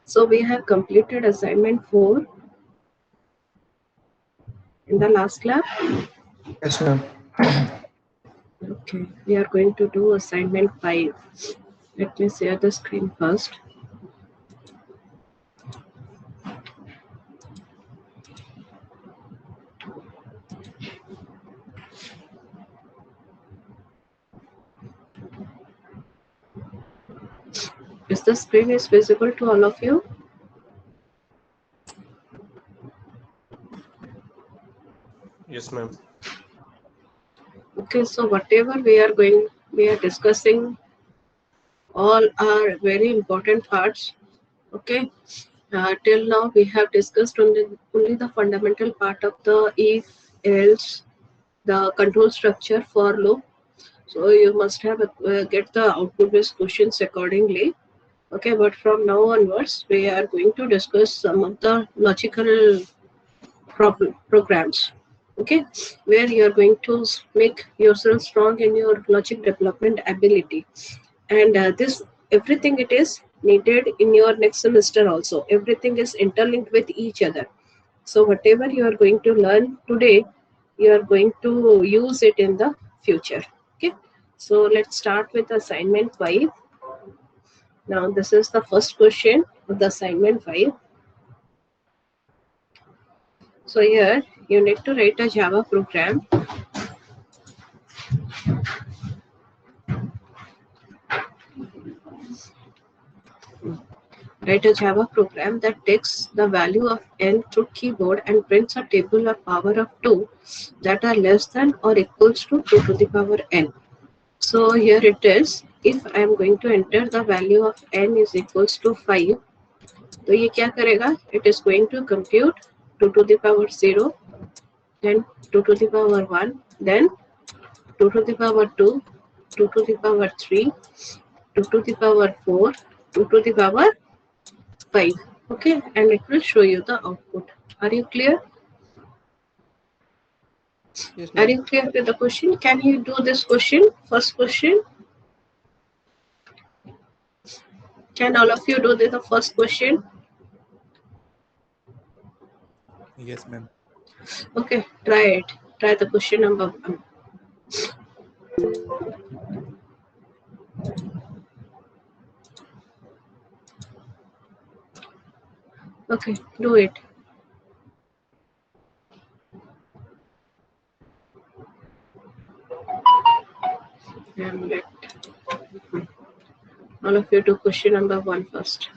So we have completed assignment 4 in the last class. Yes, ma'am. Okay, we are going to do assignment 5. Let me share the screen first. Is the screen is visible to all of you? Yes, ma'am. Okay, so whatever we are discussing, all are very important parts. Okay, till now we have discussed only the fundamental part of the if, else, the control structure for loop. So you must have get the output based questions accordingly. Okay, but from now onwards, we are going to discuss some of the logical programs. Okay, where you are going to make yourself strong in your logic development ability, and this everything it is needed in your next semester also. Everything is interlinked with each other. So whatever you are going to learn today, you are going to use it in the future. Okay, so let's start with assignment 5. Now this is the first question of the assignment 5. So here you need to write a Java program. Write a Java program that takes the value of n through keyboard and prints a table of power of 2 that are less than or equals to 2 to the power n. So here it is. If I am going to enter the value of n is equals to 5, तो ये क्या करेगा? It is going to compute 2 to the power 0, then 2 to the power 1, then 2 to the power 2, 2 to the power 3, 2 to the power 4, 2 to the power 5. Okay, and it will show you the output. Are you clear? Yes, Are ma'am. you clear with the question? Can you do this question? First question. Can all of you do the first question? Yes, ma'am. Okay, try it. Try the question number 1. Okay, do it. And let all of you do question number 1 first.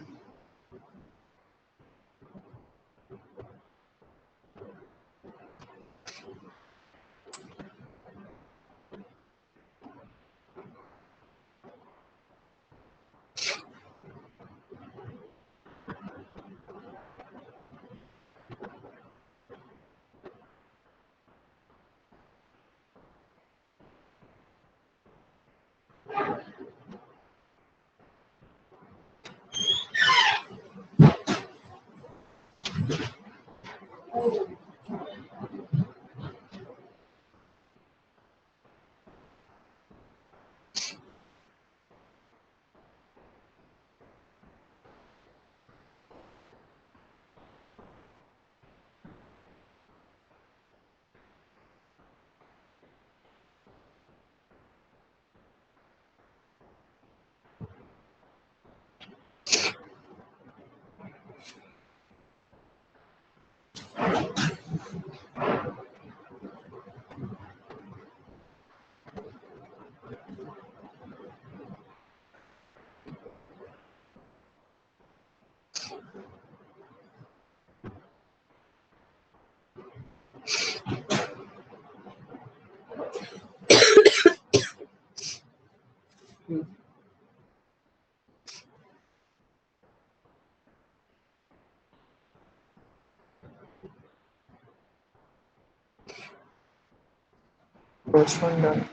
First one done.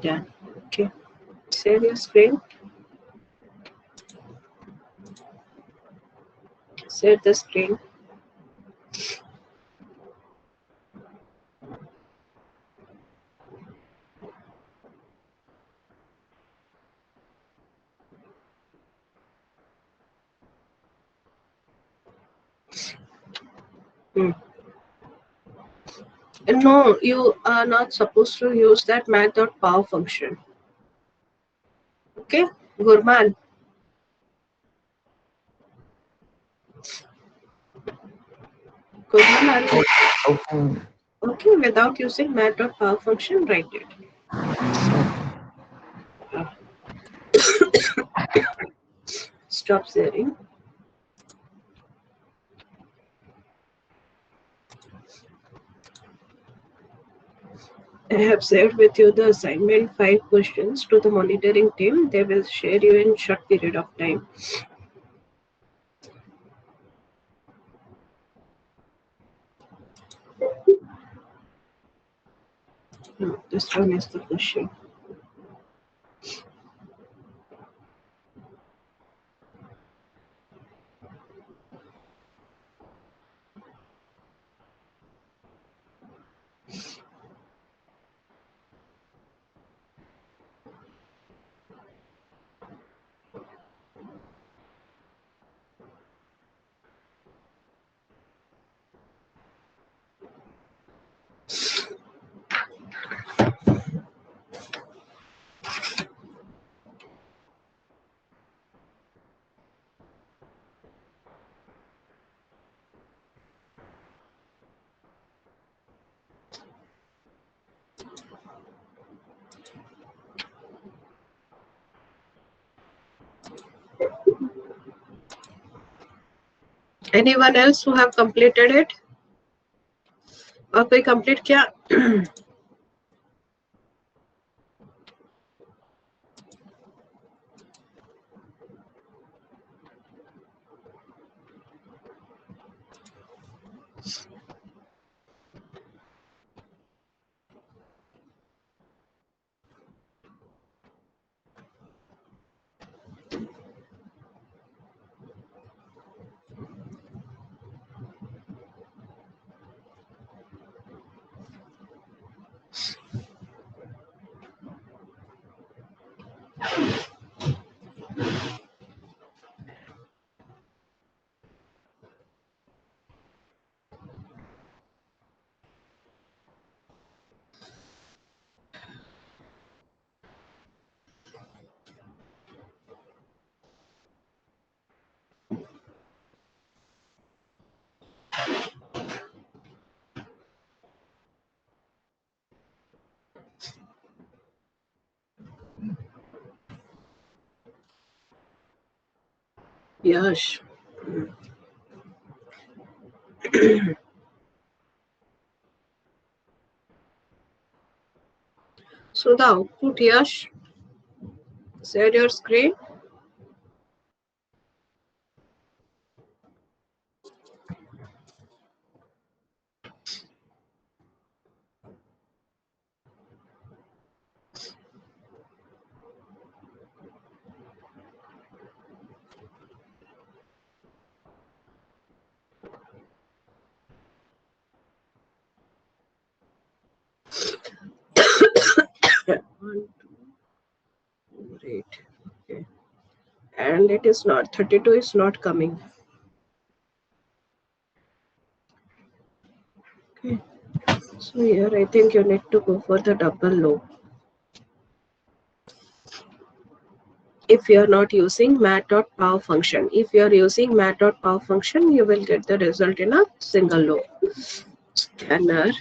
Done. Okay. Share your screen. Share the screen. No, you are not supposed to use that math.power function. Okay, Gurman. Gurman, are you Okay. okay? Without using math.power function, write it. Stop sharing. I have shared with you the assignment 5 questions to the monitoring team. They will share you in short period of time. No, this one is the question. Anyone else who have completed it? और कोई complete किया? Yes. So the output, Yash, share your screen. One, two, great. Okay. And it is not 32 is not coming. Okay. So here I think you need to go for the double low. If you are not using mat.power function. If you are using mat.power function, you will get the result in a single low. Scanner.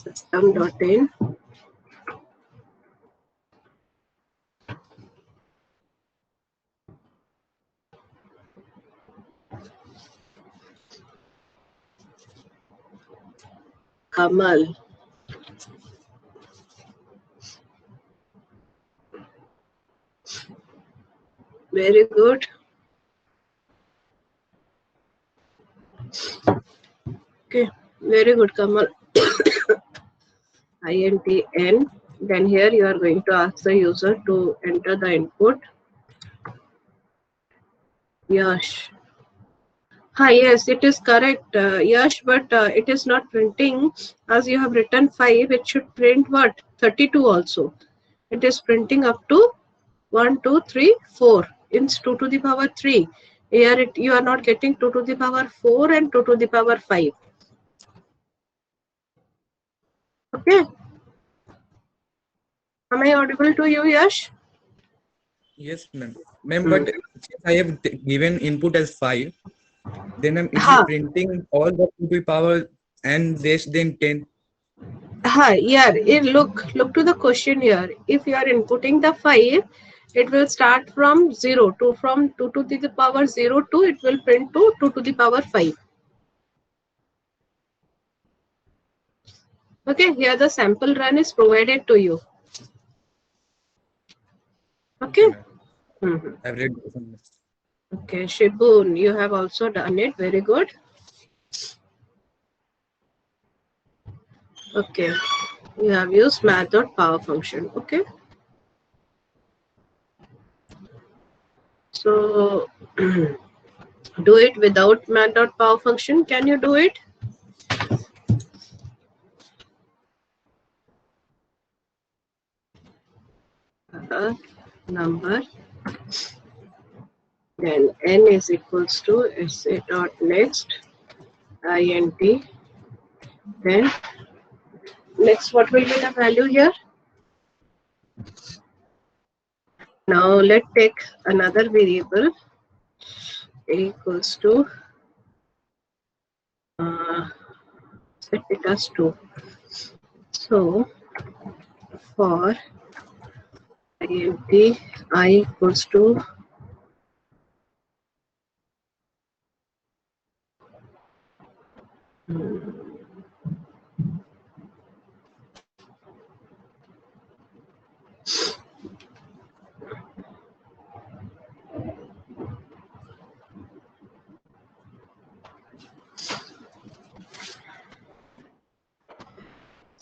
System.in. Kamal. Very good. Okay, very good, Kamal. INTN. Then here you are going to ask the user to enter the input. Yash. Hi, yes, it is correct, Yash, but it is not printing. As you have written 5, it should print what? 32 also. It is printing up to 1, 2, 3, 4. It's 2 to the power 3. Here you are not getting 2 to the power 4 and 2 to the power 5. Okay. Am I audible to you, Yash? Yes, ma'am. Ma'am, but since I have given input as 5, then it is Ha. printing all the 2 to the power and less than 10. Ha, yeah, look to the question here. If you are inputting the 5, it will start from 0 to from 2 to the power 0 to it will print to 2 to the power 5. Okay, here the sample run is provided to you. Okay, Okay. ma'am. I've read this one. Okay, Shibun, you have also done it. Very good. Okay, you have used math.power function. Okay. So do it without math.power function. Can you do it? Number, then n is equals to sa dot next int, then next what will be the value here? Now let's take another variable a equals to set it as 2. So for int I equals to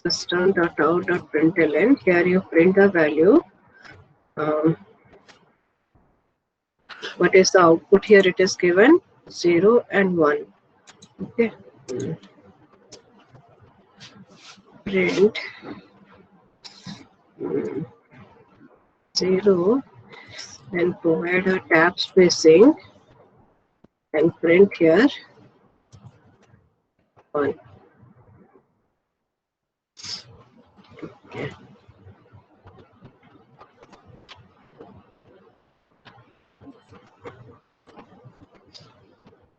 system.out.println. Here you print the value. What is the output here? It is given 0 and 1. Okay. Print 0 and provide a tab spacing and print here 1. Okay.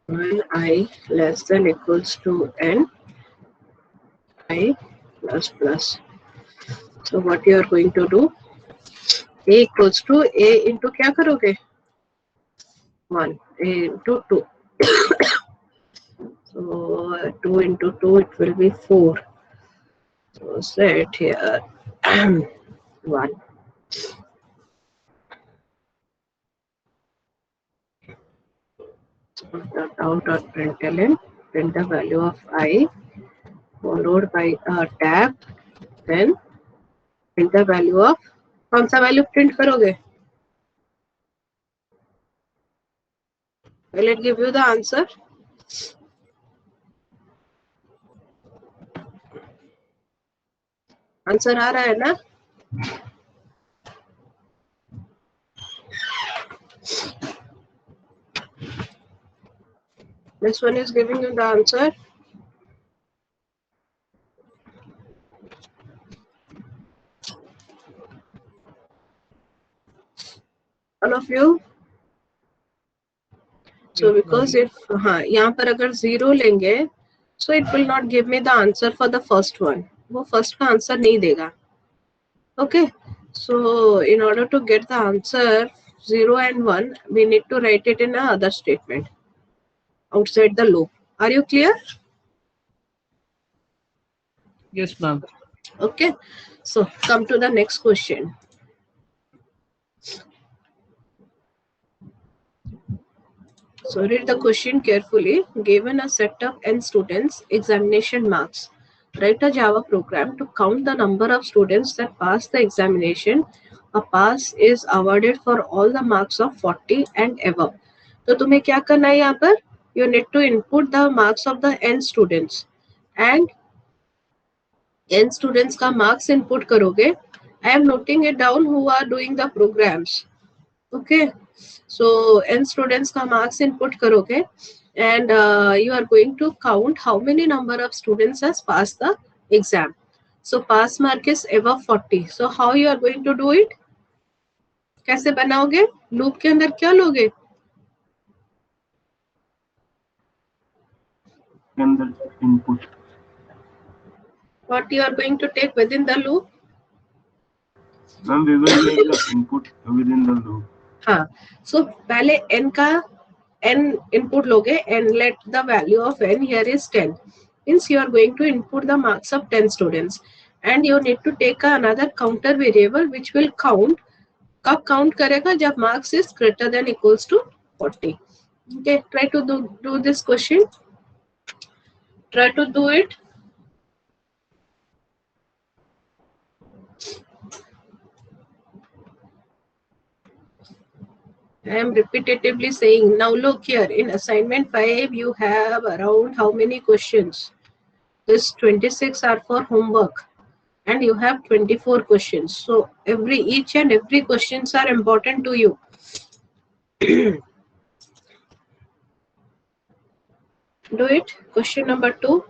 When I less than equals to n, I plus plus. So what you are going to do? A equals to a into क्या करोगे? 1. A into 2. So 2 into 2 it will be 4. So set here 1. Out.println, print the value of I followed by a tab, then print the value of कौन सा value print करोगे? Will it give you the answer? Answer आ रहा है ना? This one is giving you the answer. All of you. So because if हाँ यहाँ पर अगर 0 लेंगे, so it will not give me the answer for the first one. वो first का answer नहीं देगा. Okay. So in order to get the answer 0 and 1, we need to write it in a other statement outside the loop. Are you clear? Yes, ma'am. Okay. So come to the next question. So read the question carefully. Given a set of n students, examination marks Write a Java program to count the number of students that pass the examination. A pass is awarded for all the marks of 40 and above. तो तुम्हें क्या करना है यहाँ पर? You need to input the marks of the n students and n students का marks input करोगे. I am noting it down who are doing the programs. Okay, so n students का marks input करोगे and you are going to count how many number of students has passed the exam. So pass mark is above 40. So how you are going to do it? कैसे बनाओगे? Loop के अंदर क्या लोगे? Input. What you are going to take within the loop? Ma'am, we will take the input within the loop. हाँ, so पहले n का n input लोगे and let the value of n here is 10. Means you are going to input the marks of 10 students and you need to take another counter variable which will count. कब count करेगा? जब marks is greater than equals to 40. Okay, try to do this question. Try to do it. I am repetitively saying, now look here, in assignment 5, you have around how many questions? This 26 are for homework and you have 24 questions. So each and every questions are important to you. Do it. Question number 2.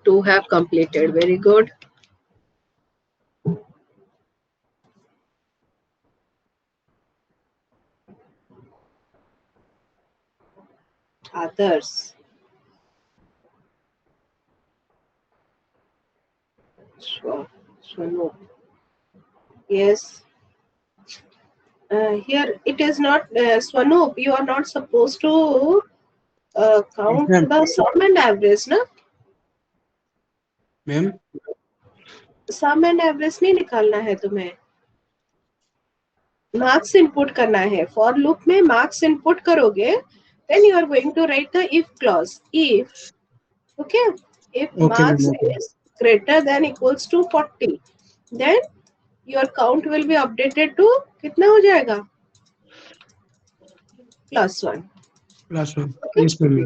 Two have completed. Very good. Others. Swano. Yes. Here it is not Swanoop. You are not supposed to count Ma'am. the sum and average, ना? Ma'am some and average नहीं निकालना है तुम्हें. Marks input करना है. For loop में marks input करोगे then you are going to write the if clause. If, okay, if marks is greater than equals to 40, then your count will be updated to कितना हो जाएगा? +1. +1. Yes, ma'am.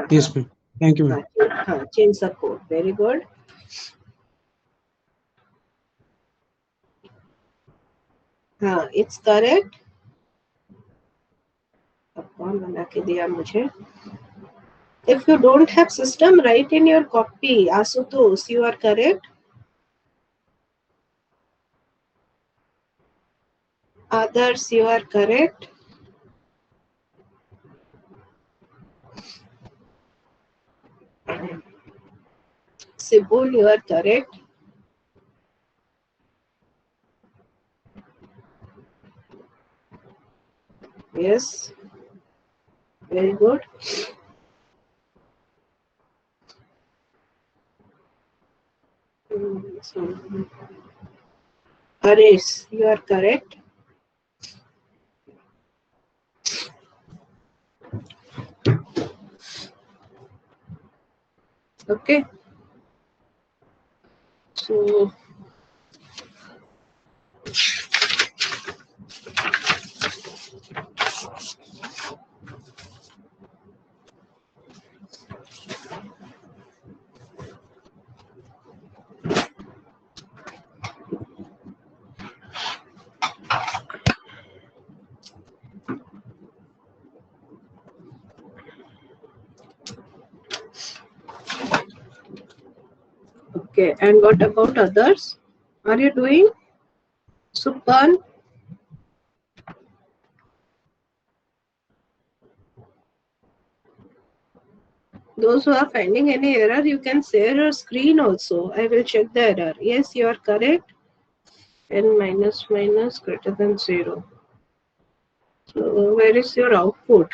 Yes, ma'am. Thank you, ma'am. हाँ, change the code. Very good. हाँ, it's correct. अब कौन बना के दिया मुझे? If you don't have system, write in your copy. Asutosh, you are correct. Others, you are correct. Sibul, you are correct. Yes. Very good. Harish, you are correct. Okay. So Okay, and what about others? Are you doing? Supan? Those who are finding any error, you can share your screen also. I will check the error. Yes, you are correct. N minus minus greater than 0. So where is your output?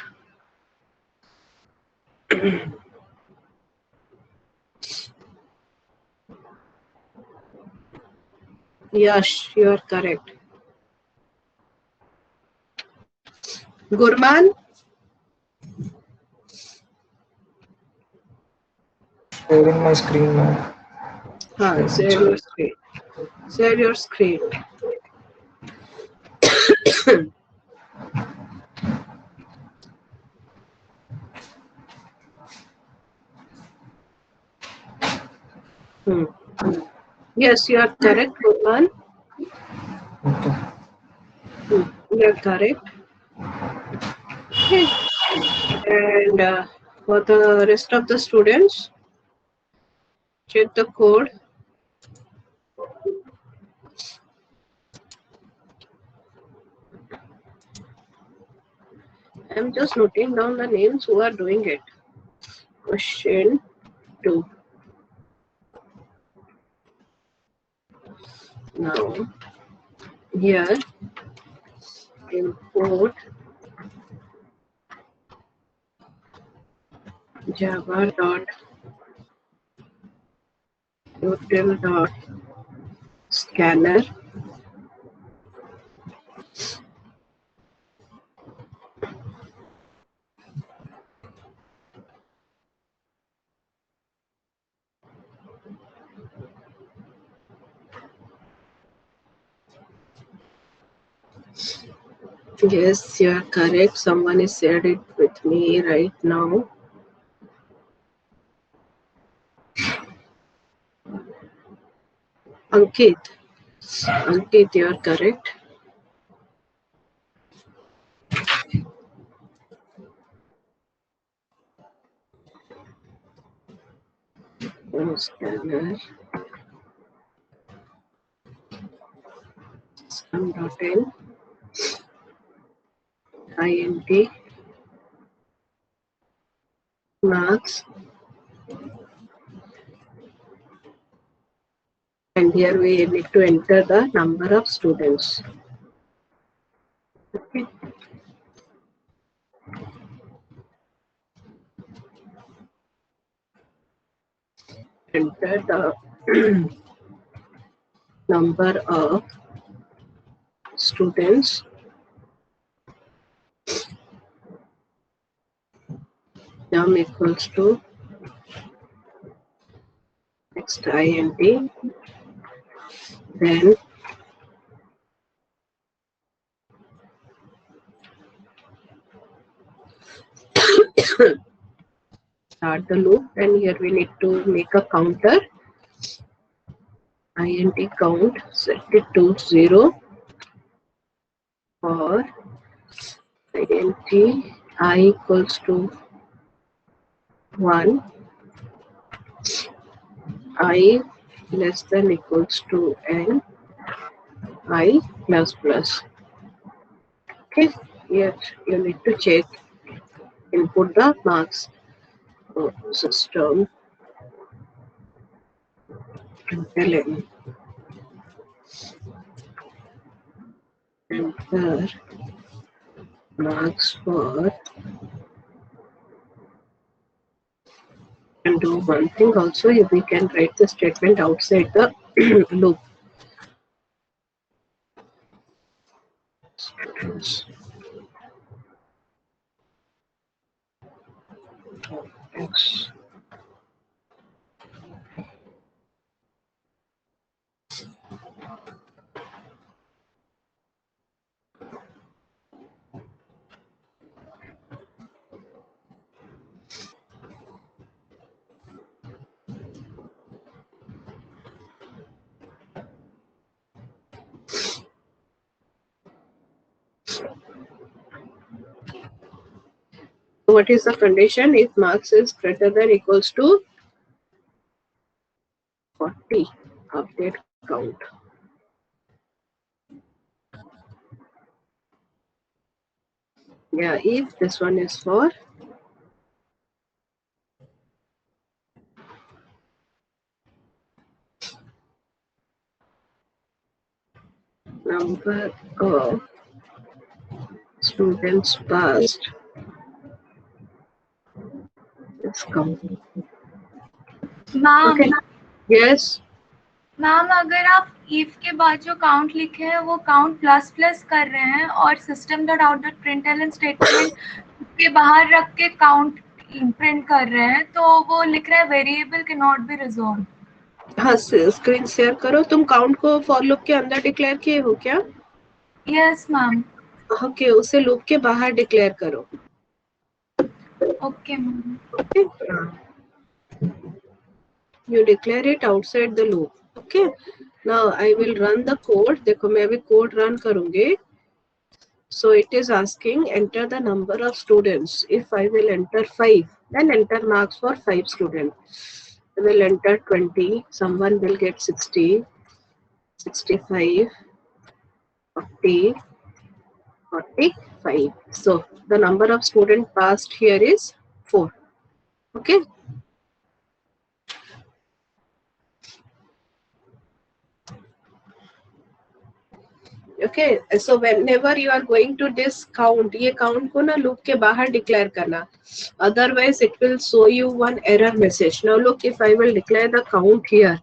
Yes, you are correct. Gurman? Sharing my screen now. Share your screen. Share your screen. Yes, you are correct, Gurman. You are correct. Okay. And for the rest of the students, check the code. I'm just noting down the names who are doing it. Question 2. Now, here, import java dot util dot scanner. Yes, you are correct. Someone is shared it with me right now. Ankit. Ankit, you are correct. Scanner. System.in. INT. Marks. And here we need to enter the number of students. Okay. Enter the number of students num equals to next int, then start the loop, and here we need to make a counter. Int count, set it to 0 for int I equals to 1, I less than equals to n, I plus plus. Okay, here you need to check, input the marks. System ln enter marks for, and do one thing also, we can write the statement outside the loop. X. What is the condition? If marks is greater than equals to 40, count. Yeah, if this one is for number of students passed is count. Ma'am Okay. Yes. Ma'am अगर आप if के बाद जो count लिखे हैं वो count plus plus कर रहे हैं और system dot out dot println statement के बाहर रख के काउंट प्रिंट कर रहे हैं तो वो लिख रहा है variable can not be resolve. हाँ, स्क्रीन शेयर करो। तुम काउंट को फॉर लूप के अंदर डिक्लेयर किए हो क्या? Yes ma'am. ओके, उसे लूप के बाहर डिक्लेयर करो। Okay ma'am. Okay. You declare it outside the loop. Okay. Now I will run the code. देखो मैं अभी code run करूँगी. So it is asking enter the number of students. If I will enter 5, then enter marks for 5 students. I will enter 20. Someone will get 60, 65, 40, 45. So the number of students passed here is 4. Okay. Okay, so whenever you are going to this count, ये count को ना loop के बाहर declare करना. Otherwise, it will show you one error message. Now look, if I will declare the count here,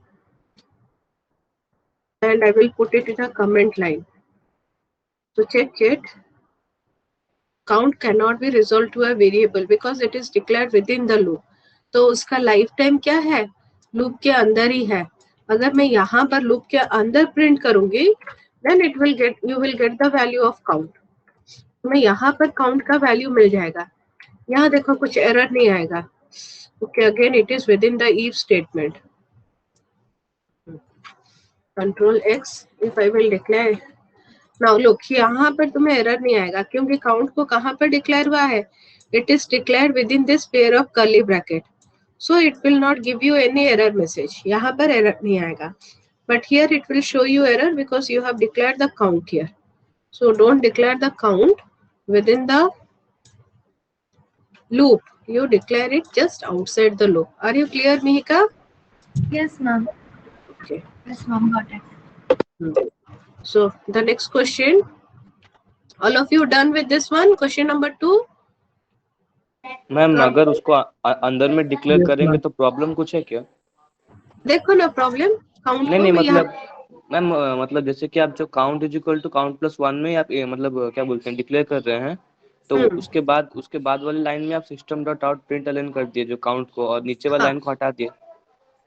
and I will put it in a comment line. So check it. Count cannot be resolved to a variable because it is declared within the loop. तो उसका lifetime क्या है? Loop के अंदर ही है. अगर मैं यहाँ पर loop के अंदर print करूँगी, then you will get the value of count. तुम्हें यहाँ पर count का value मिल जाएगा. यहाँ देखो कुछ error नहीं आएगा. Okay, again it is within the if statement. Control X. If I will declare. Now look, यहाँ पर तुम्हें error नहीं आएगा क्योंकि count को कहाँ पर declare हुआ है? It is declared within this pair of curly bracket. So it will not give you any error message. यहाँ पर error नहीं आएगा. But here it will show you error because you have declared the count here. So don't declare the count within the loop. You declare it just outside the loop. Are you clear, Mihika? Yes ma'am. Okay. Yes ma'am, got it. So the next question. All of you done with this one? Question number 2. Ma'am अगर उसको अंदर में declare करेंगे तो problem कुछ है क्या? देखो ना प्रॉब्लम काउंट नहीं मतलब मैम मतलब जैसे कि आप जो count is equal to count plus 1 में आप मतलब क्या बोलते हैं डिक्लेयर कर रहे हैं तो उसके बाद वाली लाइन में आप सिस्टम डॉट आउट प्रिंटलन कर दिए जो काउंट को और नीचे वाली लाइन को हटा दिए.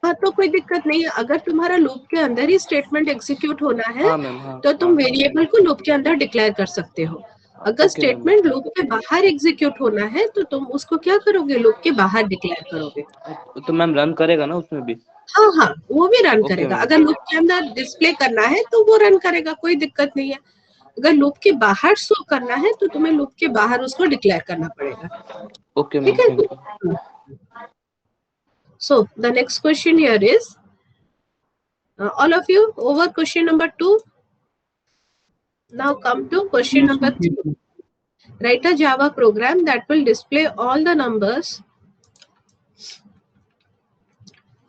हाँ तो कोई दिक्कत नहीं है. अगर तुम्हारा लूप के अंदर ही स्टेटमेंट एग्जीक्यूट होना है हाँ मैम हाँ, तो तुम वेरिएबल को लूप के अंदर डिक्लेयर कर सकते हो. अगर स्टेटमेंट लूप के बाहर एग्जीक्यूट होना है तो तुम उसको क्या करोगे? लूप के बाहर डिक्लेयर करोगे. तो मैम रन करेगा ना उसमें भी? हाँ हाँ वो भी रन करेगा. अगर लूप के अंदर डिस्प्ले करना है तो वो रन करेगा, कोई दिक्कत नहीं है. अगर लूप के बाहर शो करना है तो तुम्हें लूप के बाहर उसको डिक्लेयर करना पड़ेगा. ओके ठीक है. So the next question here is all of you over question number 2. Now come to question number 3. Write a Java program that will display all the numbers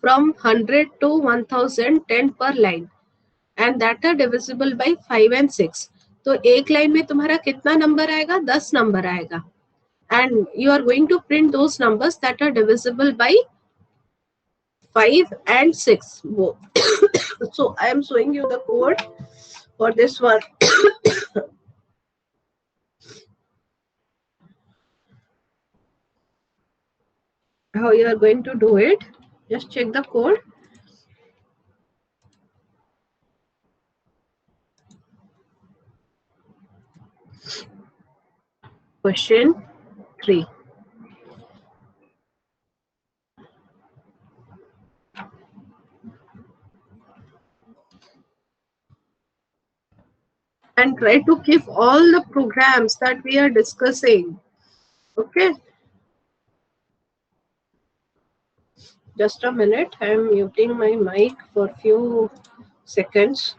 from 100 to 1010 per line and that are divisible by 5 and 6. तो एक line में तुम्हारा कितना number आएगा? 10 number आएगा. And you are going to print those numbers that are divisible by 5 and 6. So I am showing you the code for this one. How you are going to do it? Just check the code. Question 3. And try to keep all the programs that we are discussing. Okay. Just a minute. I am muting my mic for few seconds.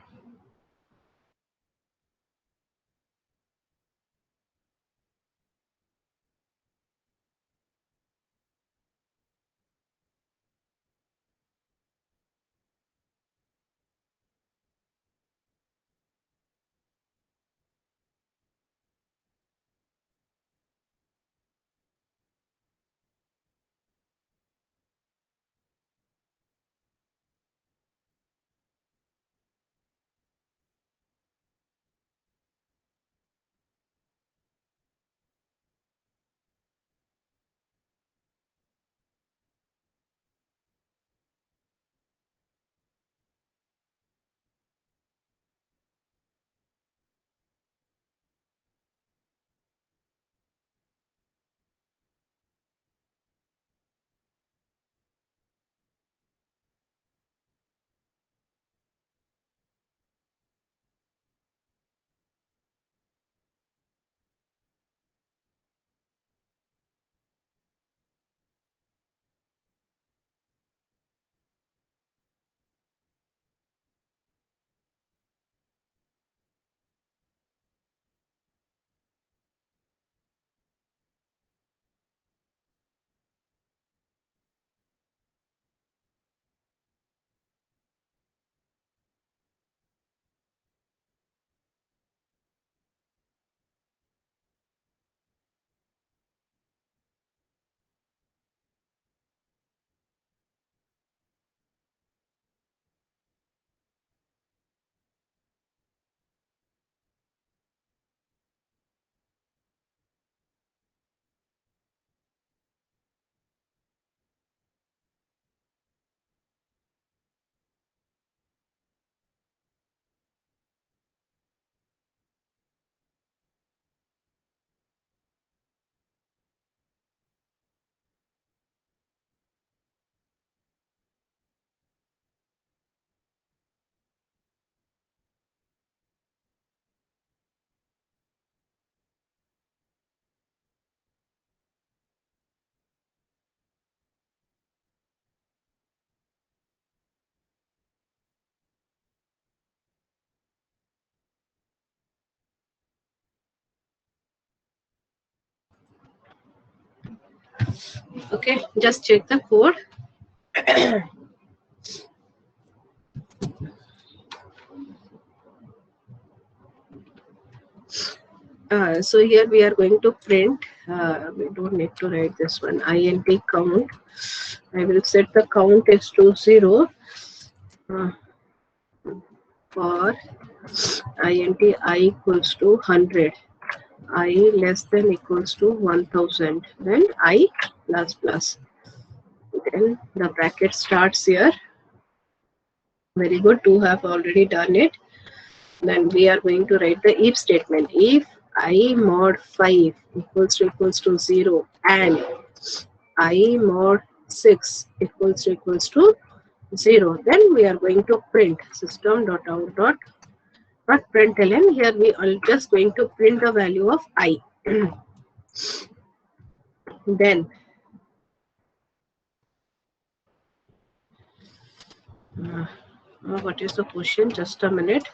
Okay, just check the code. So here we are going to print. We don't need to write this one. Int count. I will set the count is to 0 for int I equals to 100. I less than equals to 1000. Then I plus plus. Then the bracket starts here. Very good. 2 have already done it. Then we are going to write the if statement. If I mod 5 equals to 0 and I mod 6 equals to 0, then we are going to print system.out.println. Here we are just going to print the value of I. Then what is the question? Just a minute.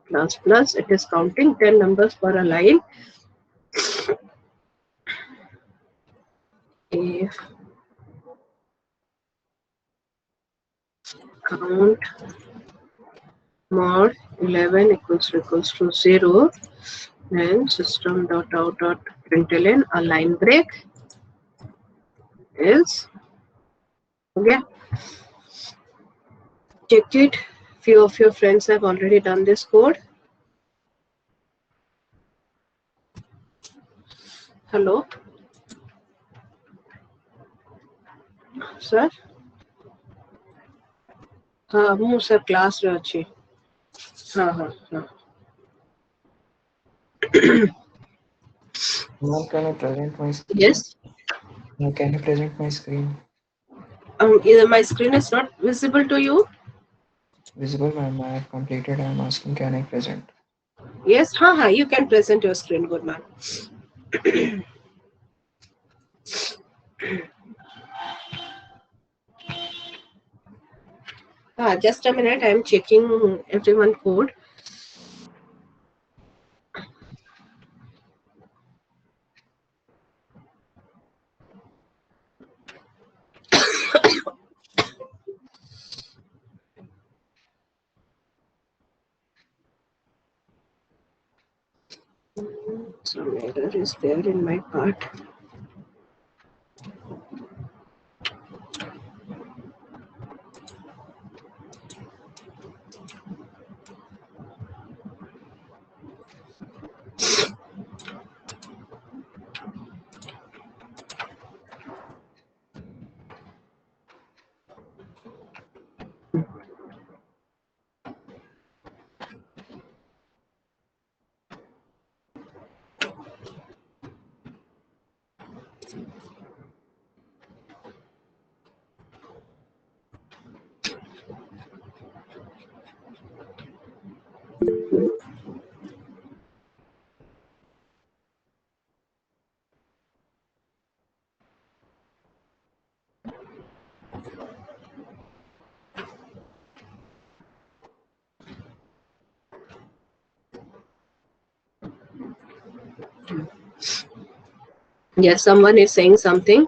Plus plus, it is counting 10 numbers per a line. If count mod 11 equals to 0, then system.out.println a line break is okay. Check it. Few of your friends have already done this code. Hello, sir. हाँ मु sir class रे अच्छी. हाँ हाँ हाँ. Ma'am, can I present my screen? Yes. Ma'am, can I present my screen? Either my screen is not visible to you. Visible, ma'am. I have completed. I am asking, can I present? Yes, you can present your screen, good man. Just a minute, I am checking everyone code. Some error is there in my part. Yes, someone is saying something.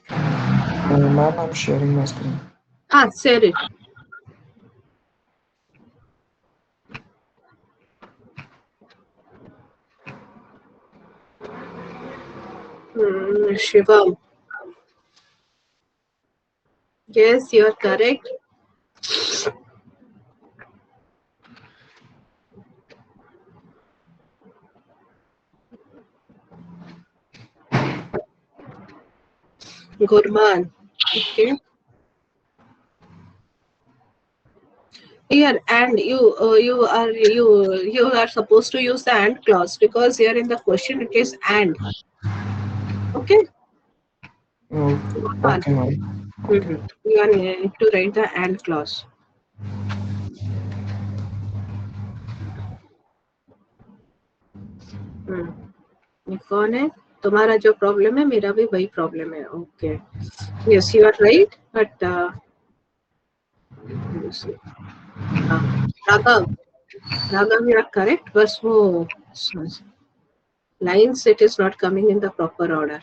Ma'am, I'm sharing my screen. Say it. Shivam. Yes, you are correct. Gurman. Okay. Here, and you are supposed to use the and clause because here in the question it is and. Okay. Oh, Gurman. okay, ma'am. Okay. You are need to write the and clause. ये कौन है? तुम्हारा जो problem है मेरा भी वही problem है. Okay. Yes, you are right, but Raghav, you are correct. बस वो lines it is not coming in the proper order.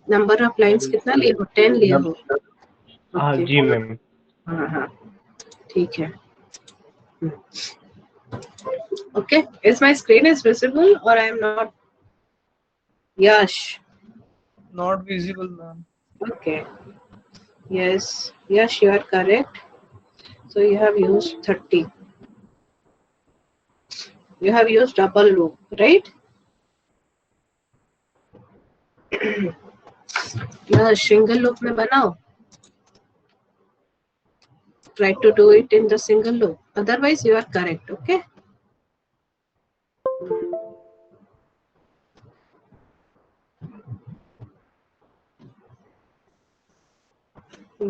Number of lines कितना लिए हो? 10 लिए हो? हाँ जी मैम. हाँ ठीक है. Okay, is my screen is visible or I am not? Yash. Not visible, ma'am. Okay. Yes, you are correct. So you have used 30. You have used double loop, right? Yeah, single loop में बनाओ. Try to do it in the single loop. Otherwise, you are correct. Okay.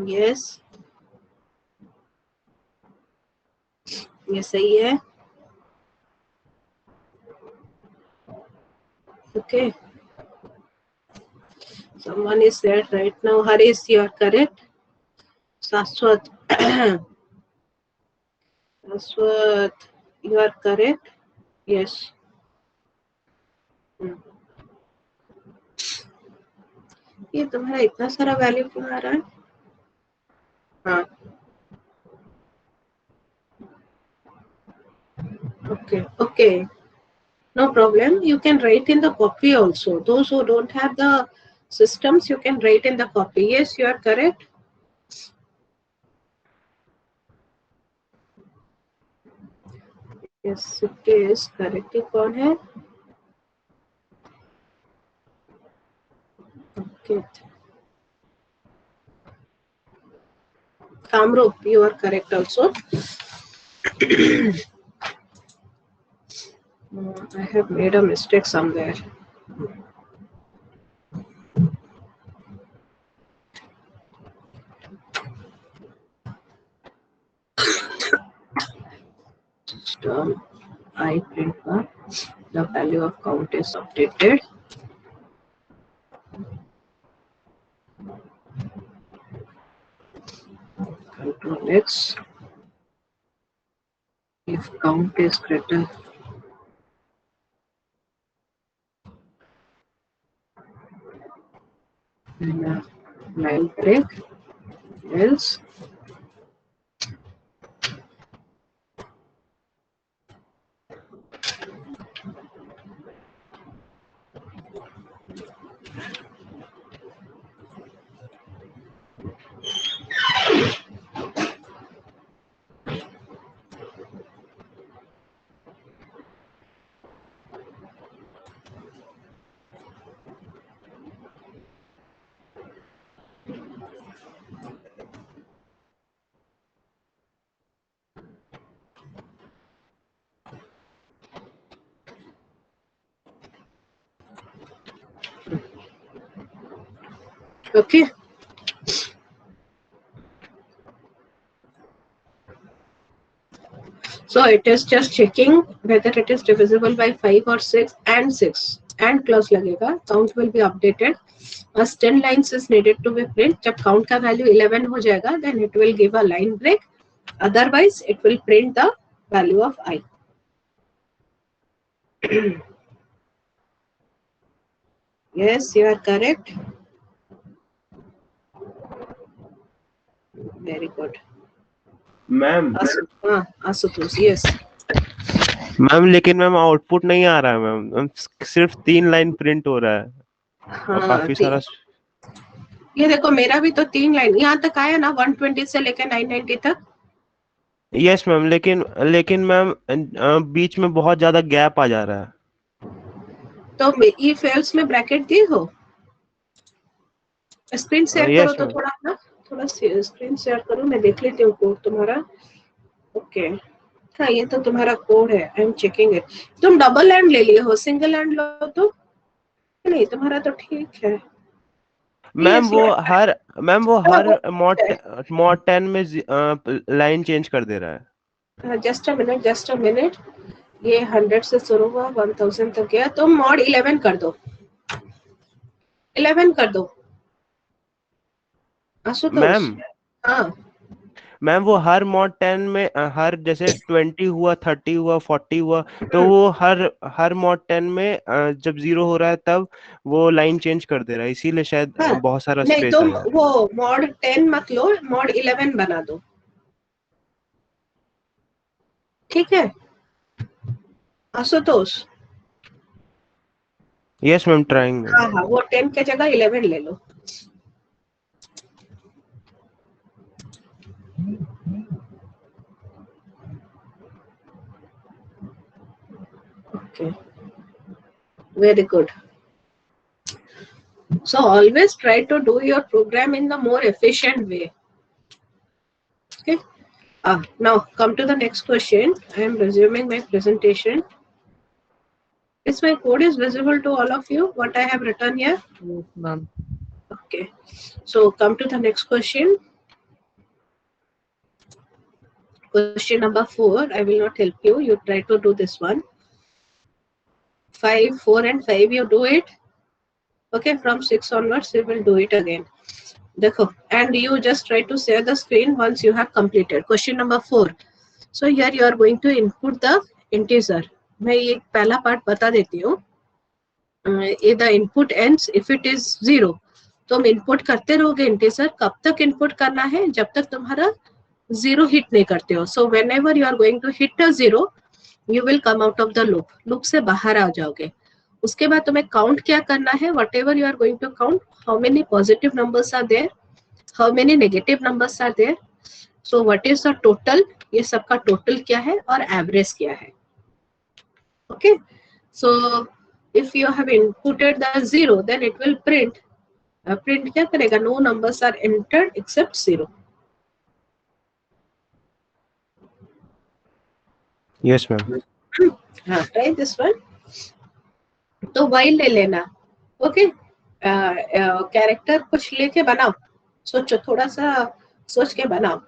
Yes. ये सही है. Okay. Someone is there right now. Haris, you are correct. Saswat. Saswat, you are correct. Yes. ये तुम्हारा इतना सारा value क्यों आ रहा है? हाँ. Okay. No problem. You can write in the copy also. Those who don't have the systems, you can write in the copy. Yes, you are correct. Yes, it is correct. ये कौन है? Okay. Kamrup, you are correct also. I have made a mistake somewhere. System I print the value of count is updated. Control X. If count is greater than a line break, else okay. So it is just checking whether it is divisible by 5 or 6 and 6 and clause लगेगा. Count will be updated. As 10 lines is needed to be print. जब count का value 11 हो जाएगा, then it will give a line break. Otherwise, it will print the value of I. Yes, you are correct. Very good. Ma'am Ashutosh, yes. Ma'am लेकिन ma'am output नहीं आ रहा है ma'am, सिर्फ 3 line print हो रहा है और काफी सारा। ये देखो मेरा भी तो 3 लाइन यहाँ तक आया ना, 120 से लेकर 990 तक. यस मैम, लेकिन मैम बीच में बहुत ज्यादा गैप आ जा रहा है. तो if else में ब्रैकेट दी हो. स्क्रीन शेयर करो तो थोड़ा ना, थोड़ा स्क्रीन शेयर करो, मैं देख लेती हूँ कोड तुम्हारा. ओके हाँ, ये तो तुम्हारा कोड है. I am checking it. तुम डबल एंड ले लिए हो, सिंगल एंड लो तो नहीं, तुम्हारा तो ठीक है. मैम वो हर मॉड 10 में लाइन चेंज कर दे रहा है. Just a minute. ये 100 से शुरू हुआ, 1000 तक गया, तो मॉड 11 कर दो. 11 कर दो मैम. हाँ मैम वो हर मॉड 10 में हर जैसे 20 हुआ, 30 हुआ, 40 हुआ, तो वो हर मॉड 10 में जब 0 हो रहा है तब वो लाइन चेंज कर दे रहा है, इसीलिए शायद बहुत सारा स्पेस है. नहीं तो वो मॉड 10 मत लो, मॉड 11 बना दो. ठीक है आशुतोष. Yes ma'am, trying. हाँ हाँ, वो 10 के जगह 11 ले लो. Okay, very good. So always try to do your program in the more efficient way. Okay. Now come to the next question. I am resuming my presentation. Is my code is visible to all of you? What I have written here? Yes, ma'am. Okay. So come to the next question. Question number 4. I will not help you. You try to do this one. 5, 4 and 5 you do it. Okay, from 6 onwards you will do it again. Dekho, and you just try to share the screen once you have completed. Question number 4. So here you are going to input the integer. मैं ये पहला part बता देती हूँ. The input ends if it is 0. तुम input करते रहोगे integer. कब तक इनपुट करना है? जब तक तुम्हारा 0 हिट नहीं करते हो. So whenever you are going to hit a 0, you will come out of the loop. Loop से बाहर आ जाओगे. उसके बाद तुम्हें काउंट क्या करना है? Whatever you are going to count, how many positive numbers are there, how many negative numbers are there, so what is the total, ये सबका टोटल क्या है और एवरेज क्या है. Okay, so if you have inputted the 0, then it will print. Print क्या करेगा? No numbers are entered except 0. Yes, ma'am. हाँ, try this one. तो while ले लेना, ओके. कैरेक्टर कुछ लेके बनाओ, सोचो, थोड़ा सा सोच के बनाओ.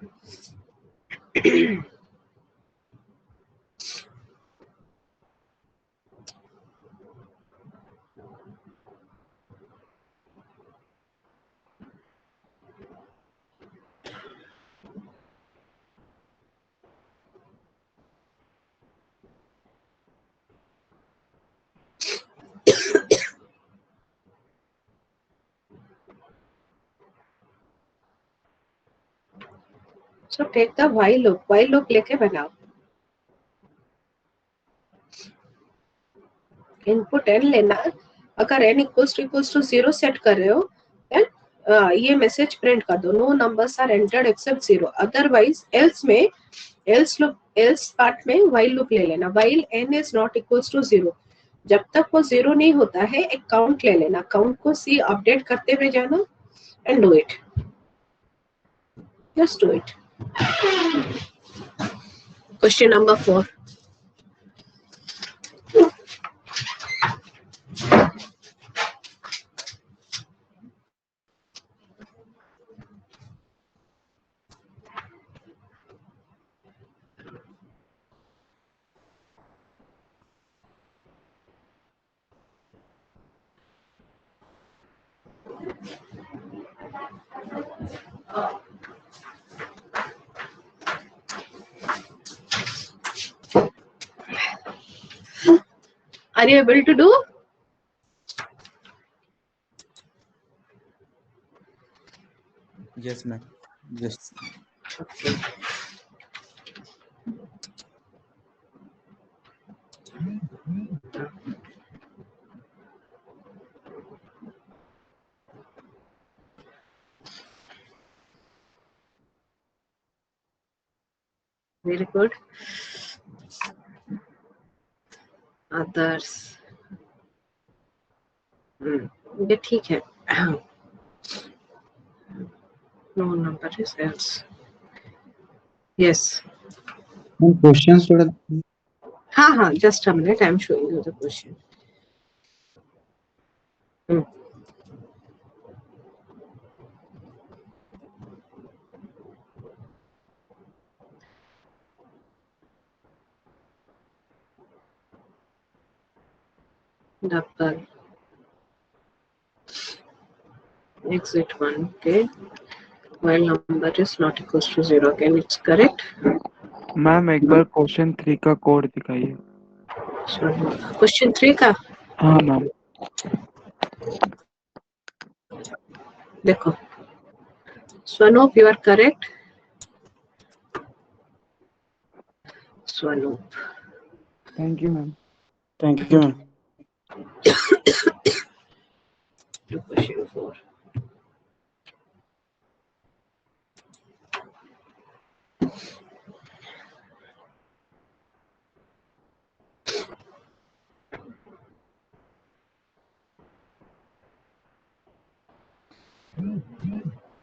So take the while loop लेके बनाओ. इनपुट n लेना. अगर n इक्वल्स टू 0 सेट कर रहे हो, then ये मैसेज प्रिंट कर दो, no numbers are entered except 0. Otherwise else part में while लूप ले लेना. while n is not equals to 0, जब तक वो 0 नहीं होता है, एक काउंट ले लेना. काउंट को सी अपडेट करते हुए जाना and do it. Just do it. Question number 4. Are you able to do? Yes, ma'am. Yes. Okay. Very good. Others. ये ठीक है. No number is else. Yes. Questions थोड़ा. हाँ, just a minute. I'm showing you the question. Double. Exit 1. Okay. While number is not equals to 0. Again, it's correct. Ma'am एक बार question 3 का code दिखाइए. Question 3 का. हाँ मैम. देखो. Swanoop, you are correct. Swanoop. Thank you ma'am. Thank you, ma'am. Question 4.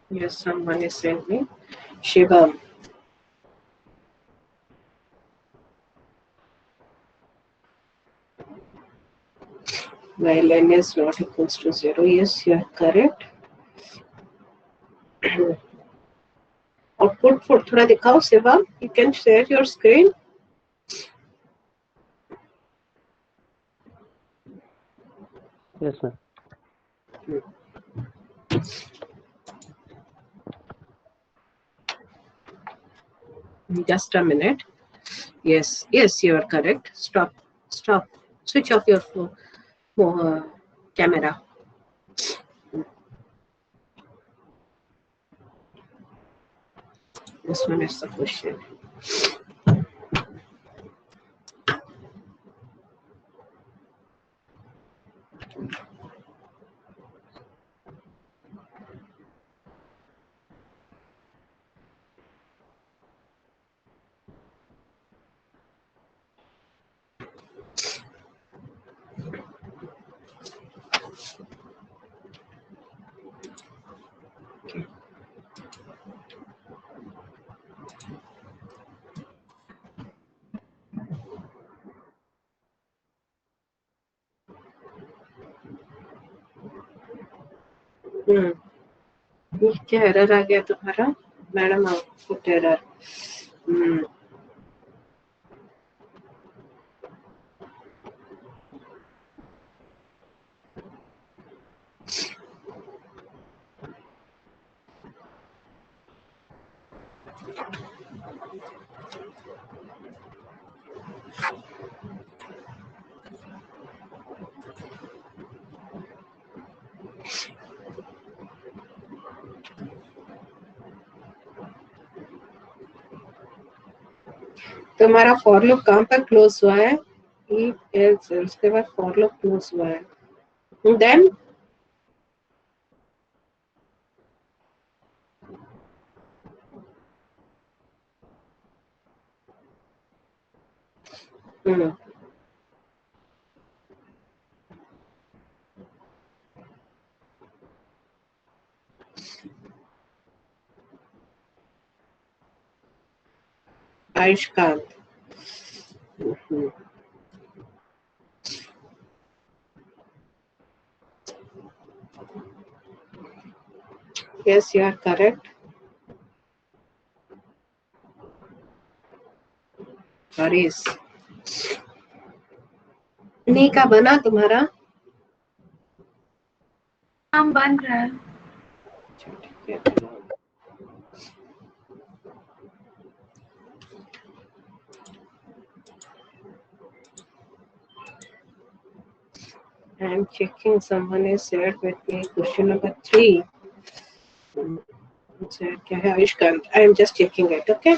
Yes, someone is sent me. Shivam. While n is not equals to 0. Yes, you are correct. Output for थोड़ा दिखाओ Shivam. You can share your screen. Yes, ma'am. Just a minute. Yes, you are correct. Stop. Switch off your camera. This one is the question. ये क्या error आ गया तुम्हारा madam? Output error. तुम्हारा for loop कहाँ पर close हुआ है? उसके बाद फॉर लूप क्लोज हुआ है। Then Ayushkant. Yes, you are correct. Harish. नी का बना तुम्हारा? काम बन रहा है। I am checking. Someone is shared with me question number 3. क्या है आयुष्कांत? I am just checking it. Okay.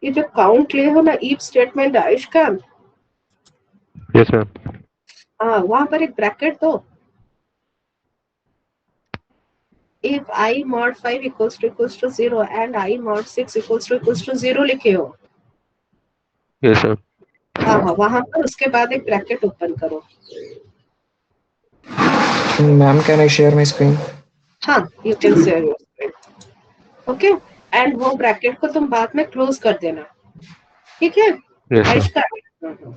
ये जो काउंट ले हो ना if statement Ayushkant. Yes ma'am. हाँ, वहां पर एक ब्रैकेट दो। If I mod 5 equals to 0 and I mod 6 equals to 0 लिखे हो। Yes ma'am. हाँ, वहां पर उसके बाद एक ब्रैकेट ओपन करो। Ma'am, can I share my screen? हाँ, you can share your screen. Okay, and वो ब्रैकेट को तुम बाद में क्लोज कर देना, ठीक है? Yes ma'am.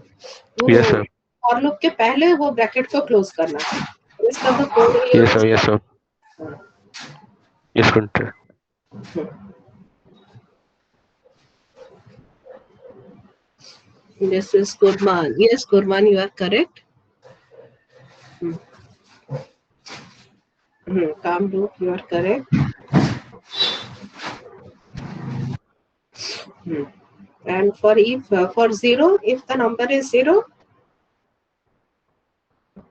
Yes ma'am. और लूप के पहले वो ब्रैकेट को क्लोज करना। इसका तो code yes ma'am. Yes ma'am. Yes country. This is Gurman. Yes, Gurman, you are correct. Kamru, you are correct. And for if for 0, if the number is 0,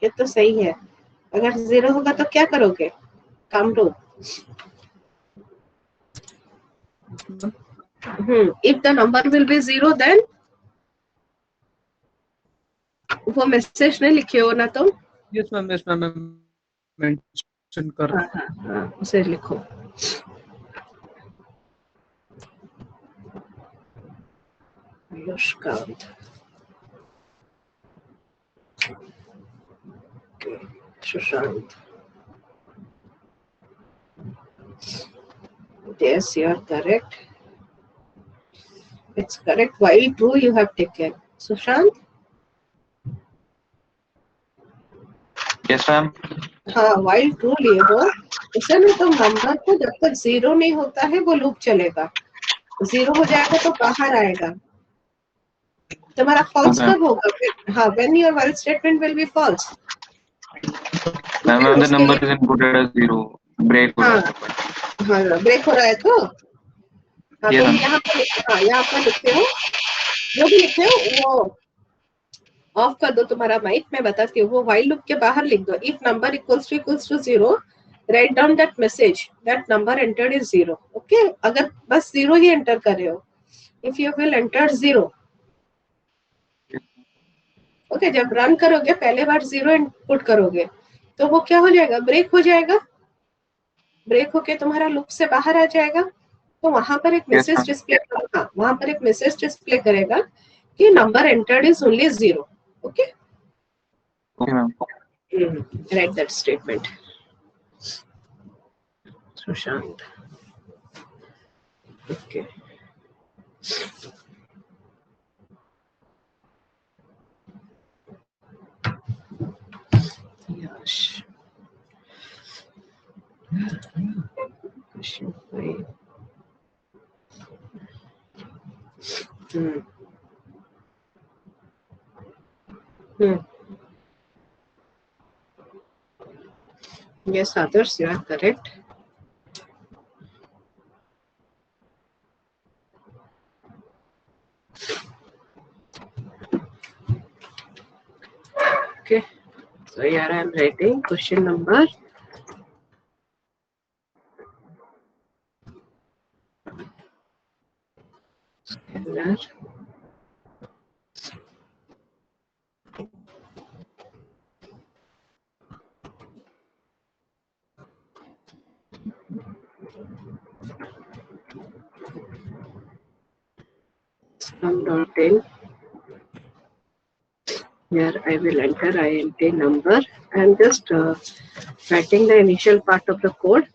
ये तो सही है। अगर 0 होगा तो क्या करोगे? Kamru. If the number will be 0, then वो मैसेज नहीं लिखे हो ना तुम? Yes ma'am. Yes ma'am, mention कर। हाँ, उसे लिखो। आयुष्कांत। Sushant. Yes, you are correct. It's correct. While true you have taken. Sushant? Yes ma'am. हाँ, while true लिए हो। उसे ना तो नंबर को जब तक 0 नहीं होता है वो लूप चलेगा। 0 हो जाएगा तो बाहर आएगा। तुम्हारा false कब होगा? हाँ, when your while statement will be false. Ma'am, the number is inputted as 0. Break हो रहा है। हाँ, ब्रेक हो रहा है तो? हाँ, Yes, तुम ma'am. यहाँ पर लिखते हो, जो भी लिखते हो वो ऑफ कर दो तुम्हारा माइक। मैं बताती हूँ, वो while लूप के बाहर लिख दो। If number equals to 0, write down that message that number entered is 0. Okay? अगर बस 0 ही एंटर कर रहे हो, if you will enter 0, okay, जब रन करोगे पहले बार 0 इनपुट करोगे तो वो क्या हो जाएगा? ब्रेक हो जाएगा। ब्रेक होके तुम्हारा लूप से बाहर आ जाएगा। तो वहां पर एक मैसेज डिस्प्ले करेगा, वहां पर एक मैसेज डिस्प्ले करेगा कि number entered is only 0. Okay, Okay, ma'am. Right that statement. Sushant. Okay, Hmm. Hmm. Yes, others, you are correct. Okay, so here I am writing question number. Scalar. Sum dot in. Here I will enter int number. I am just writing the initial part of the code.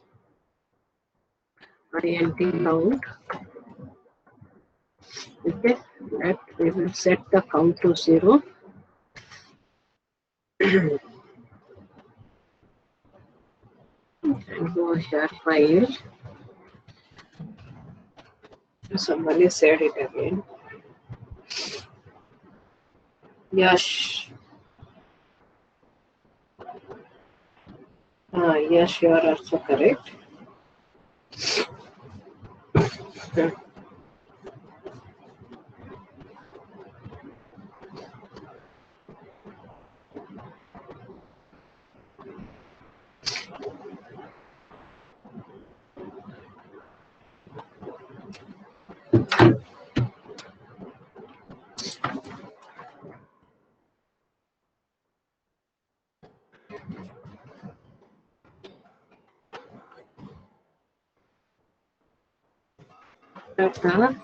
Int count. Okay, that we will set the count to 0. And go here file. Somebody said it again. Yash. Yes, you are also correct. Data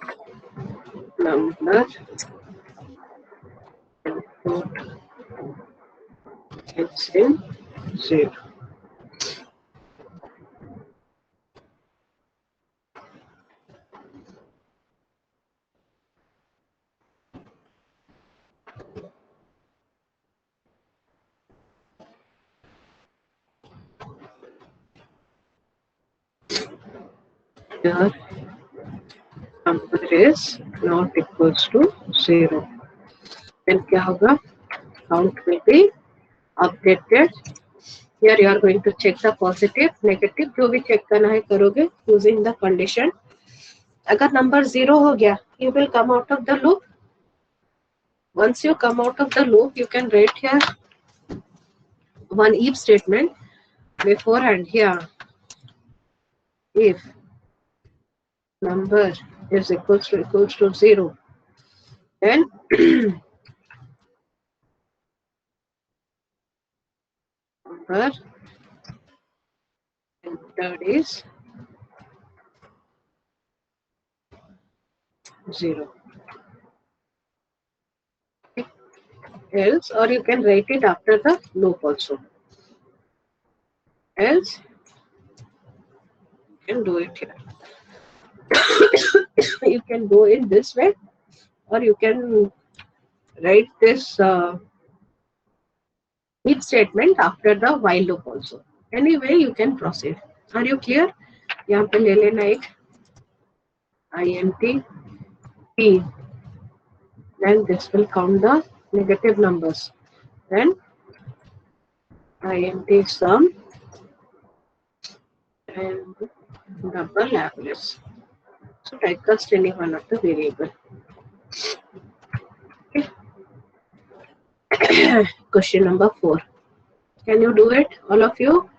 number input is in 0. Here number is not equals to 0. Then क्या होगा? Count will be updated. Here you are going to check the positive, negative, जो भी check करना है करोगे using the condition. अगर number 0 हो गया, you will come out of the loop. Once you come out of the loop, you can write here one if statement beforehand here. If number is equals to 0, then number entered is 0. Else, or you can write it after the loop also. Else, you can do it here. You can go in this way, or you can write this if statement after the while loop also. Anyway, you can proceed. Are you clear? यहाँ पे ले लेना एक int p. Then this will count the negative numbers. Then int sum and double Laplace. So typecast any one of the variable. Okay. Question number 4. Can you do it, all of you?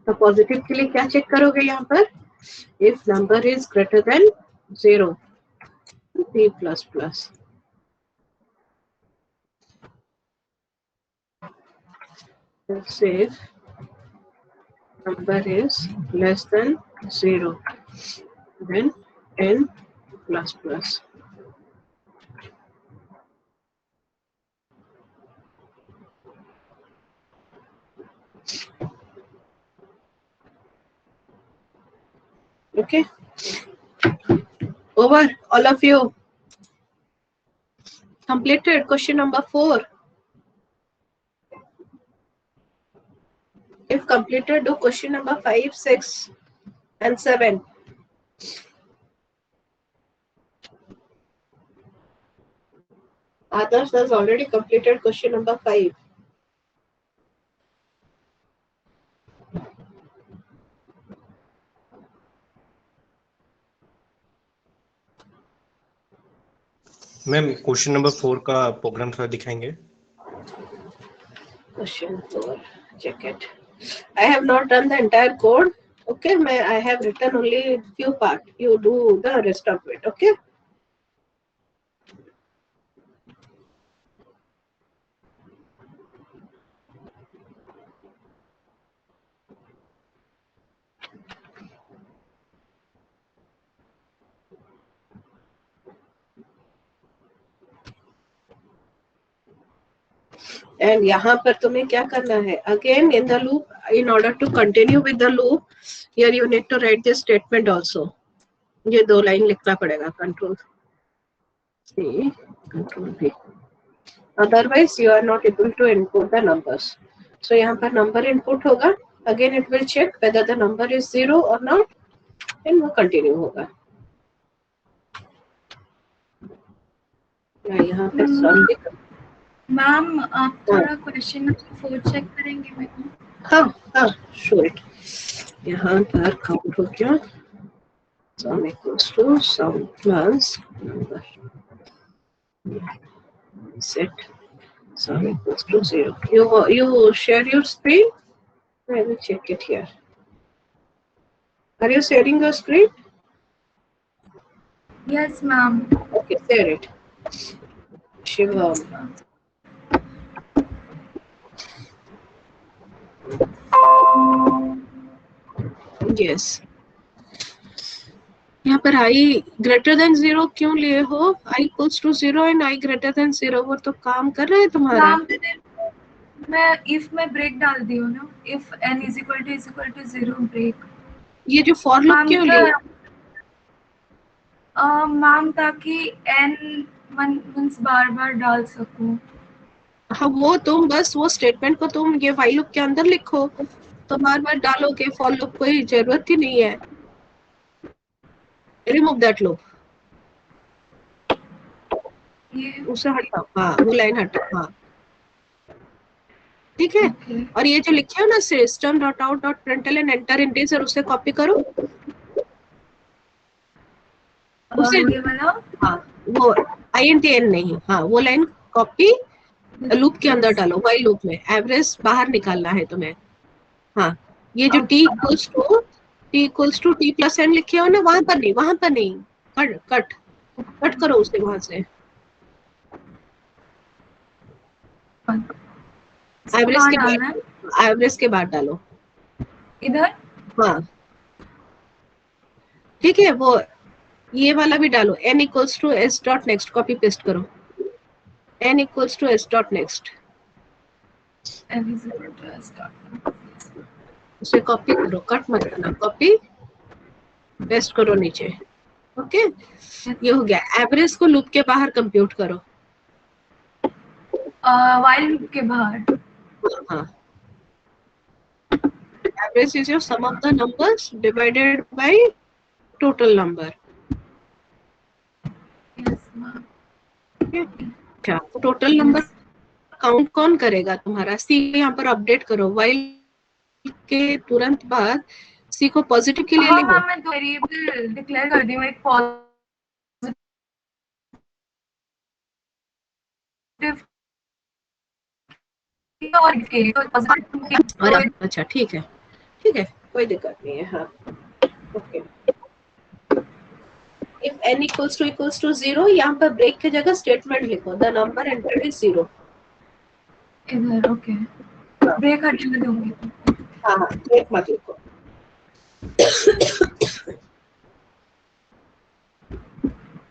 तो positive के लिए क्या check करोगे यहाँ पर? If number is greater than 0, p plus plus. If number is less than 0, then n plus plus. Okay. Over, all of you. Completed question number 4. If completed, do question number 5, 6, and 7. Others has already completed question number 5. Ma'am question number 4 का programme थोड़ा दिखाएंगे. Question 4. Check it. I have not done the entire code. Okay, I have written only few part. You do the rest of it. Okay. And यहाँ पर तुम्हें क्या करना है? Again in the loop, in order to continue with the loop, here you need to write this statement also. ये 2 line लिखना पड़ेगा. Control C, Control V. Otherwise, you are not able to input the numbers. So यहाँ पर number input होगा. Again, it will check whether the number is 0 or not, and वो continue होगा. यहाँ पर solve. मैम आप थोड़ा क्वेश्चन नंबर 4 चेक करेंगे मेरे को? हाँ sure it. यहाँ पर काउंट हो गया. Sum equals to sum plus number. Set sum equals to 0. You share your screen. I will check it here. Are you sharing your screen? Yes, ma'am. Okay, share it. Shivam. Yes. यहाँ पर i greater than 0 क्यों लिए हो? I equals to 0 and I greater than 0 वो तो काम कर रहा है तुम्हारा. मैं if में ब्रेक डाल दी हूँ ना. If n is equal to 0 break. ये जो for loop क्यों लिए? मैम ताकि n मंस बार डाल सकूं. हाँ वो तुम बस वो स्टेटमेंट को तुम ये while loop के अंदर लिखो तो बार डालोगे. for loop कोई जरूरत ही नहीं है. Remove that loop. उसे हटाओ. हाँ वो लाइन हटाओ. हाँ ठीक है. और ये जो लिखे हो ना system.out.println enter integer उसे कॉपी करो. उसे हाँ वो INTN नहीं. हाँ वो लाइन कॉपी लूप के अंदर डालो. while लूप में एवरेज बाहर निकालना है तुम्हें. हाँ ये जो t equals to t plus n लिखे हो ना वहां पर नहीं. कट करो उसे वहां से. एवरेज के बाद डालो इधर. हाँ ठीक है. वो ये वाला भी डालो. n equals to s dot next copy paste करो. n equals to s dot next. उसे कॉपी करो. कट मत करना. कॉपी पेस्ट करो नीचे. ओके ये हो गया. एवरेज को लूप के बाहर कंप्यूट करो. while लूप के बाहर. हाँ average is your sum of the numbers divided by total number. Yes, ma'am. क्या टोटल नंबर काउंट कौन करेगा तुम्हारा? सी यहाँ पर अपडेट करो. while के तुरंत बाद सी को पॉजिटिव के लिए लिखो. मैं वेरिएबल डिक्लेयर कर दी हूँ एक पॉजिटिव और अच्छा ठीक है कोई दिक्कत नहीं है. हाँ okay. if n equals to 0 यहाँ पर ब्रेक की जगह स्टेटमेंट लिखो. the number entered is 0. इधर. ओके ब्रेक हटाने दूंगी. हाँ ब्रेक मत लिखो.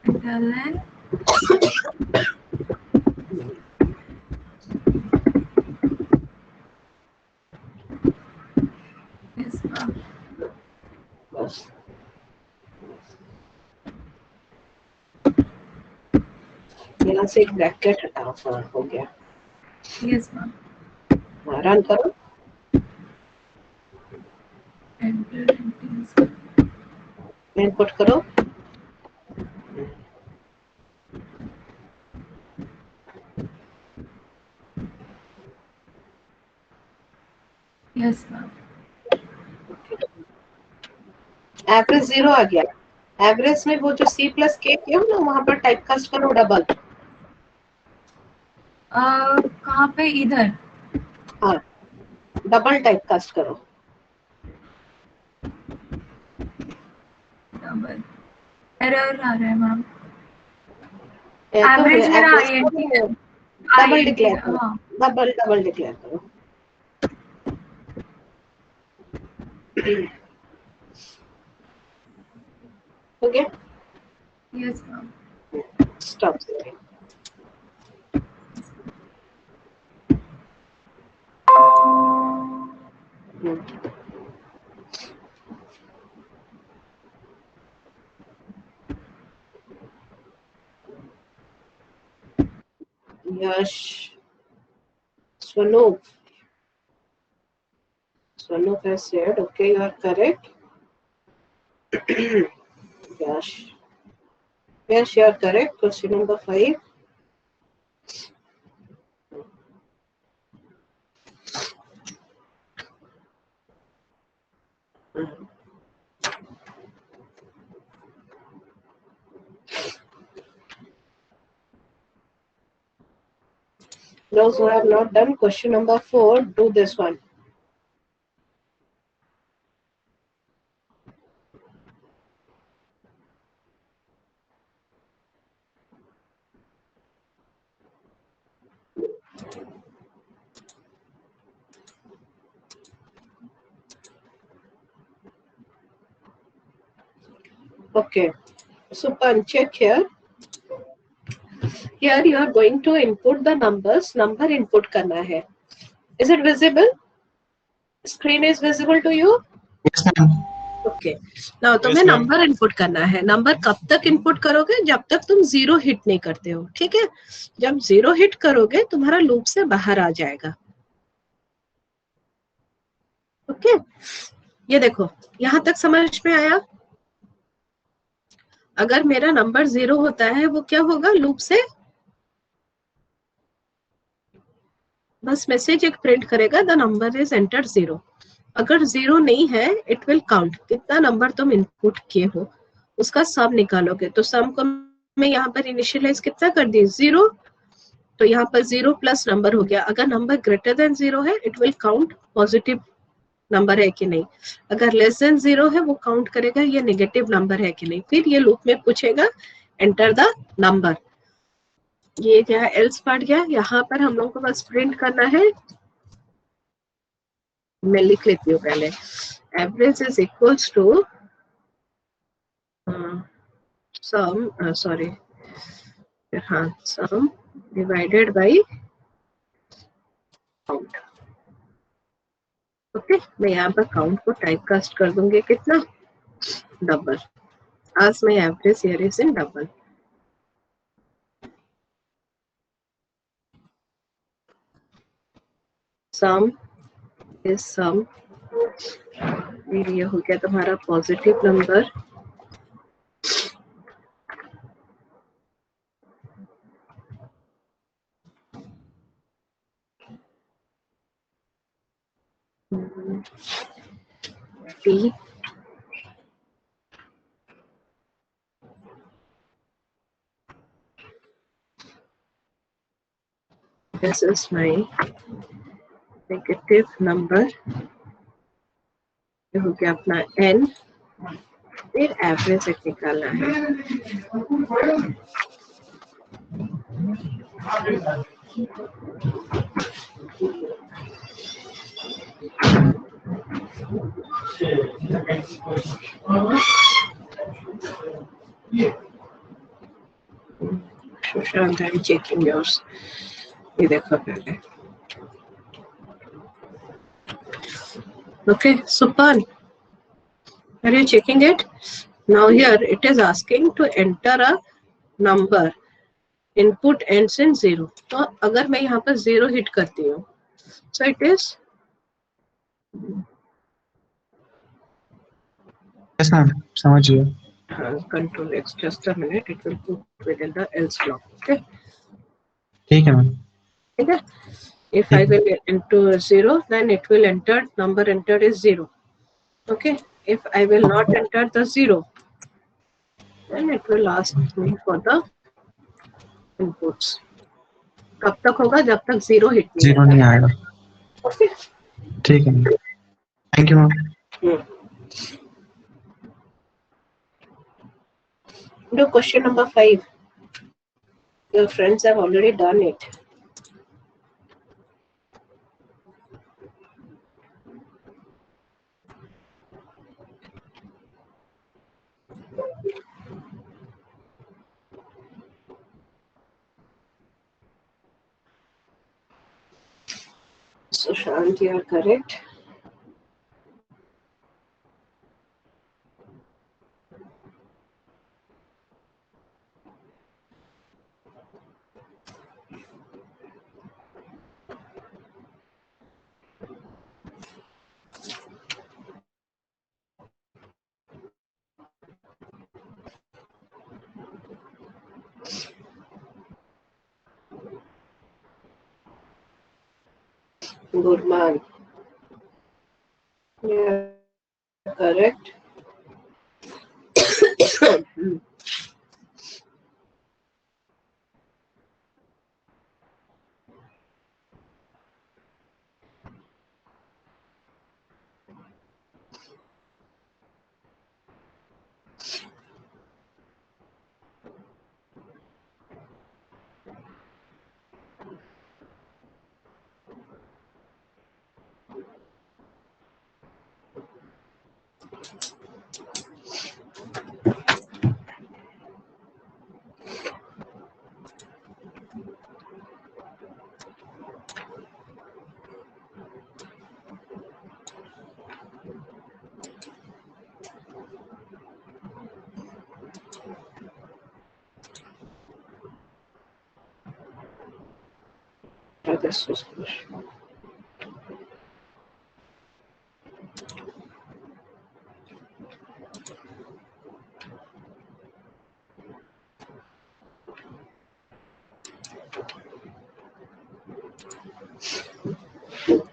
println बस यहाँ से एक ब्रैकेट हटाओ. हाँ हो गया. Yes ma'am. रन करो. इनपुट करो. Yes ma'am. एवरेज 0 आ गया। एवरेज में वो जो C प्लस के किया ना वहां पर टाइप कास्ट करो डबल। कहाँ पे? इधर? हाँ डबल टाइप कास्ट करो। डबल एरर आ रहा है मैम। तो एवरेज मेरा average INT को डबल INT डिक्लेयर करो। हाँ। डबल डिक्लेयर करो। हो गया? Yes ma'am. Stop. Yash, Swanup has said, okay, you are correct. Yash, you are correct. Question number 5. Those who have not done question number 4, do this one. Okay, so check here. Here you are going to input the numbers. Number input करना है. Is it visible? Screen is visible to you? Yes, ma'am. Okay. Now तुम्हें number input करना है. Number कब तक input करोगे? जब तक तुम 0 हिट नहीं करते हो. ठीक है? जब 0 हिट करोगे तुम्हारा लूप से बाहर आ जाएगा. ओके? ये देखो यहाँ तक समझ में आया? अगर मेरा नंबर 0 होता है वो क्या होगा? लूप से बस मैसेज एक प्रिंट करेगा, द नंबर इज एंटर 0. अगर 0 नहीं है इट विल काउंट. कितना नंबर तुम इनपुट किए हो उसका सम निकालोगे. तो सम को मैं यहाँ पर इनिशियलाइज कितना कर दी? 0. तो यहाँ पर 0 प्लस नंबर हो गया. अगर नंबर ग्रेटर देन 0 है it will count positive number है कि नहीं. अगर लेस देन 0 है वो काउंट करेगा ये नेगेटिव नंबर है कि नहीं. फिर ये लूप में पूछेगा एंटर द नंबर. ये क्या एल्स पार्ट गया. यहाँ पर हम लोग को बस प्रिंट करना है. मैं लिख लेती हूँ पहले. Average is equals to sum sum divided by count. Okay, मैं यहाँ पर काउंट को टाइप कास्ट कर दूंगी. कितना? डबल. आज मैं average here is in double. Sum is sum. ये हो गया तुम्हारा positive number. T this is my negative number. ये हो गया अपना n. फिर एवरेज एक निकालना है. Sushant, I'm checking yours. ये देखो पहले. Okay, Supan, are you checking it? Now here it is asking to enter a number. Input ends in 0. तो अगर मैं यहाँ पर 0 हिट करती हूँ, so it is. Yes, ma'am. समझिए. Control X. Just a minute. It will put within the else block. Okay. ठीक है मैम. ठीक है. If I will enter 0, then it will enter, number entered is 0. Okay. If I will not enter the 0, then it will ask me for the inputs. कब तक होगा? जब तक 0 hit नहीं जीरो नहीं आएगा. ओके, ठीक है. Thank you ma'am. Do question number 5. Your friends have already done it. So Shant, you are correct. Good man. Yeah, correct. This was good.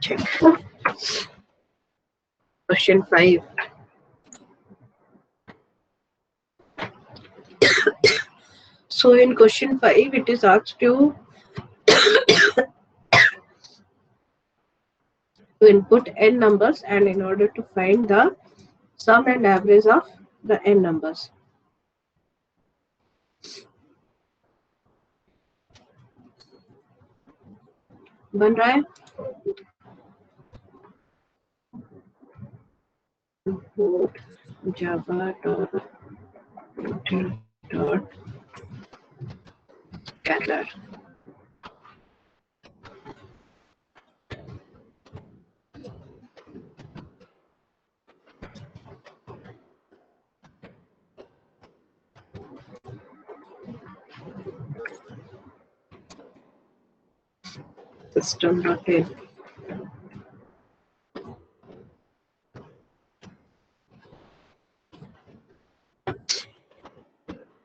Check. Question 5. So in question 5, it is asked you to input n numbers, and in order to find the sum and average of the n numbers. बन रहा है? Input java.scalar. System.in.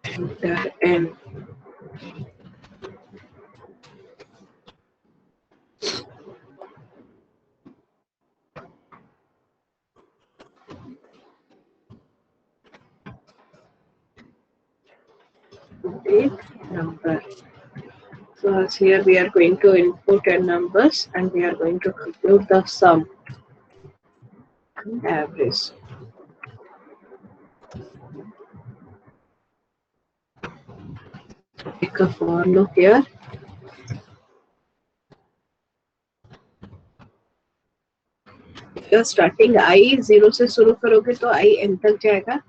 Enter n. Take number. So as here we are going to input n numbers, and we are going to compute the sum and average. Take a for loop here. Starting I 0 से शुरू करोगे तो आई n तक जाएगा.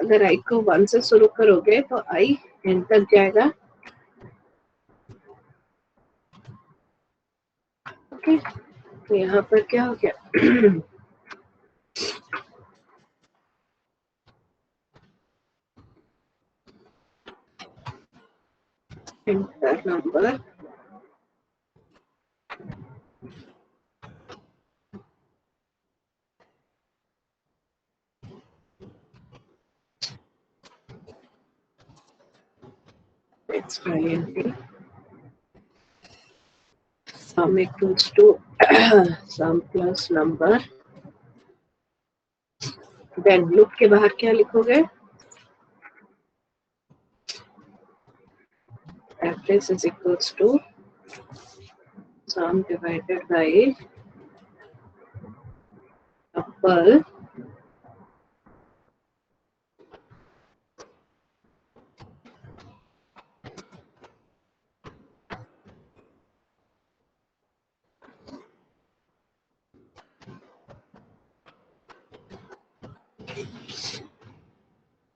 अगर आई को 1 से शुरू करोगे तो आई n तक जाएगा. ओके, तो यहाँ पर क्या हो गया? enter number. Let's try and see. sum equals to sum plus number, then loop के बाहर क्या लिखोगे? average is equals to sum divided by couple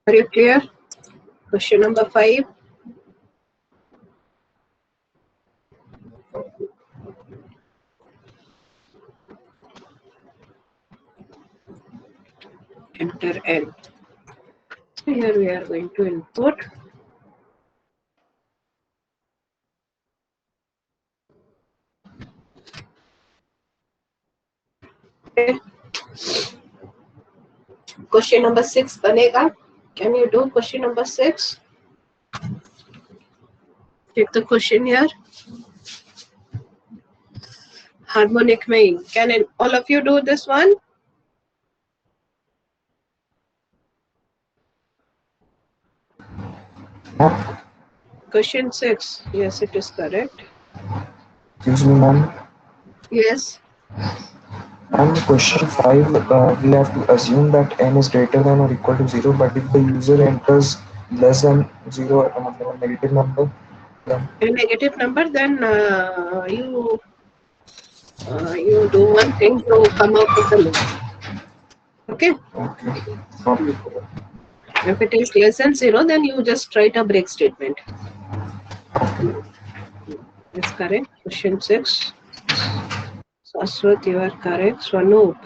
Are you clear? Question number 5. Enter n. So here we are going to input okay. Question number 6 बनेगा. Can you do question number 6? Take the question here. Harmonic mean. Can all of you do this one? Question 6. Yes, it is correct. Excuse me, ma'am. Yes. On question 5, we have to assume that n is greater than or equal to 0, but if the user enters less than 0, a negative number, then A negative number, then you do one thing to come out of the loop. Okay? okay. If it is less than 0, then you just write a break statement. That's correct. Question 6. Saswat, you are correct. Swanoop.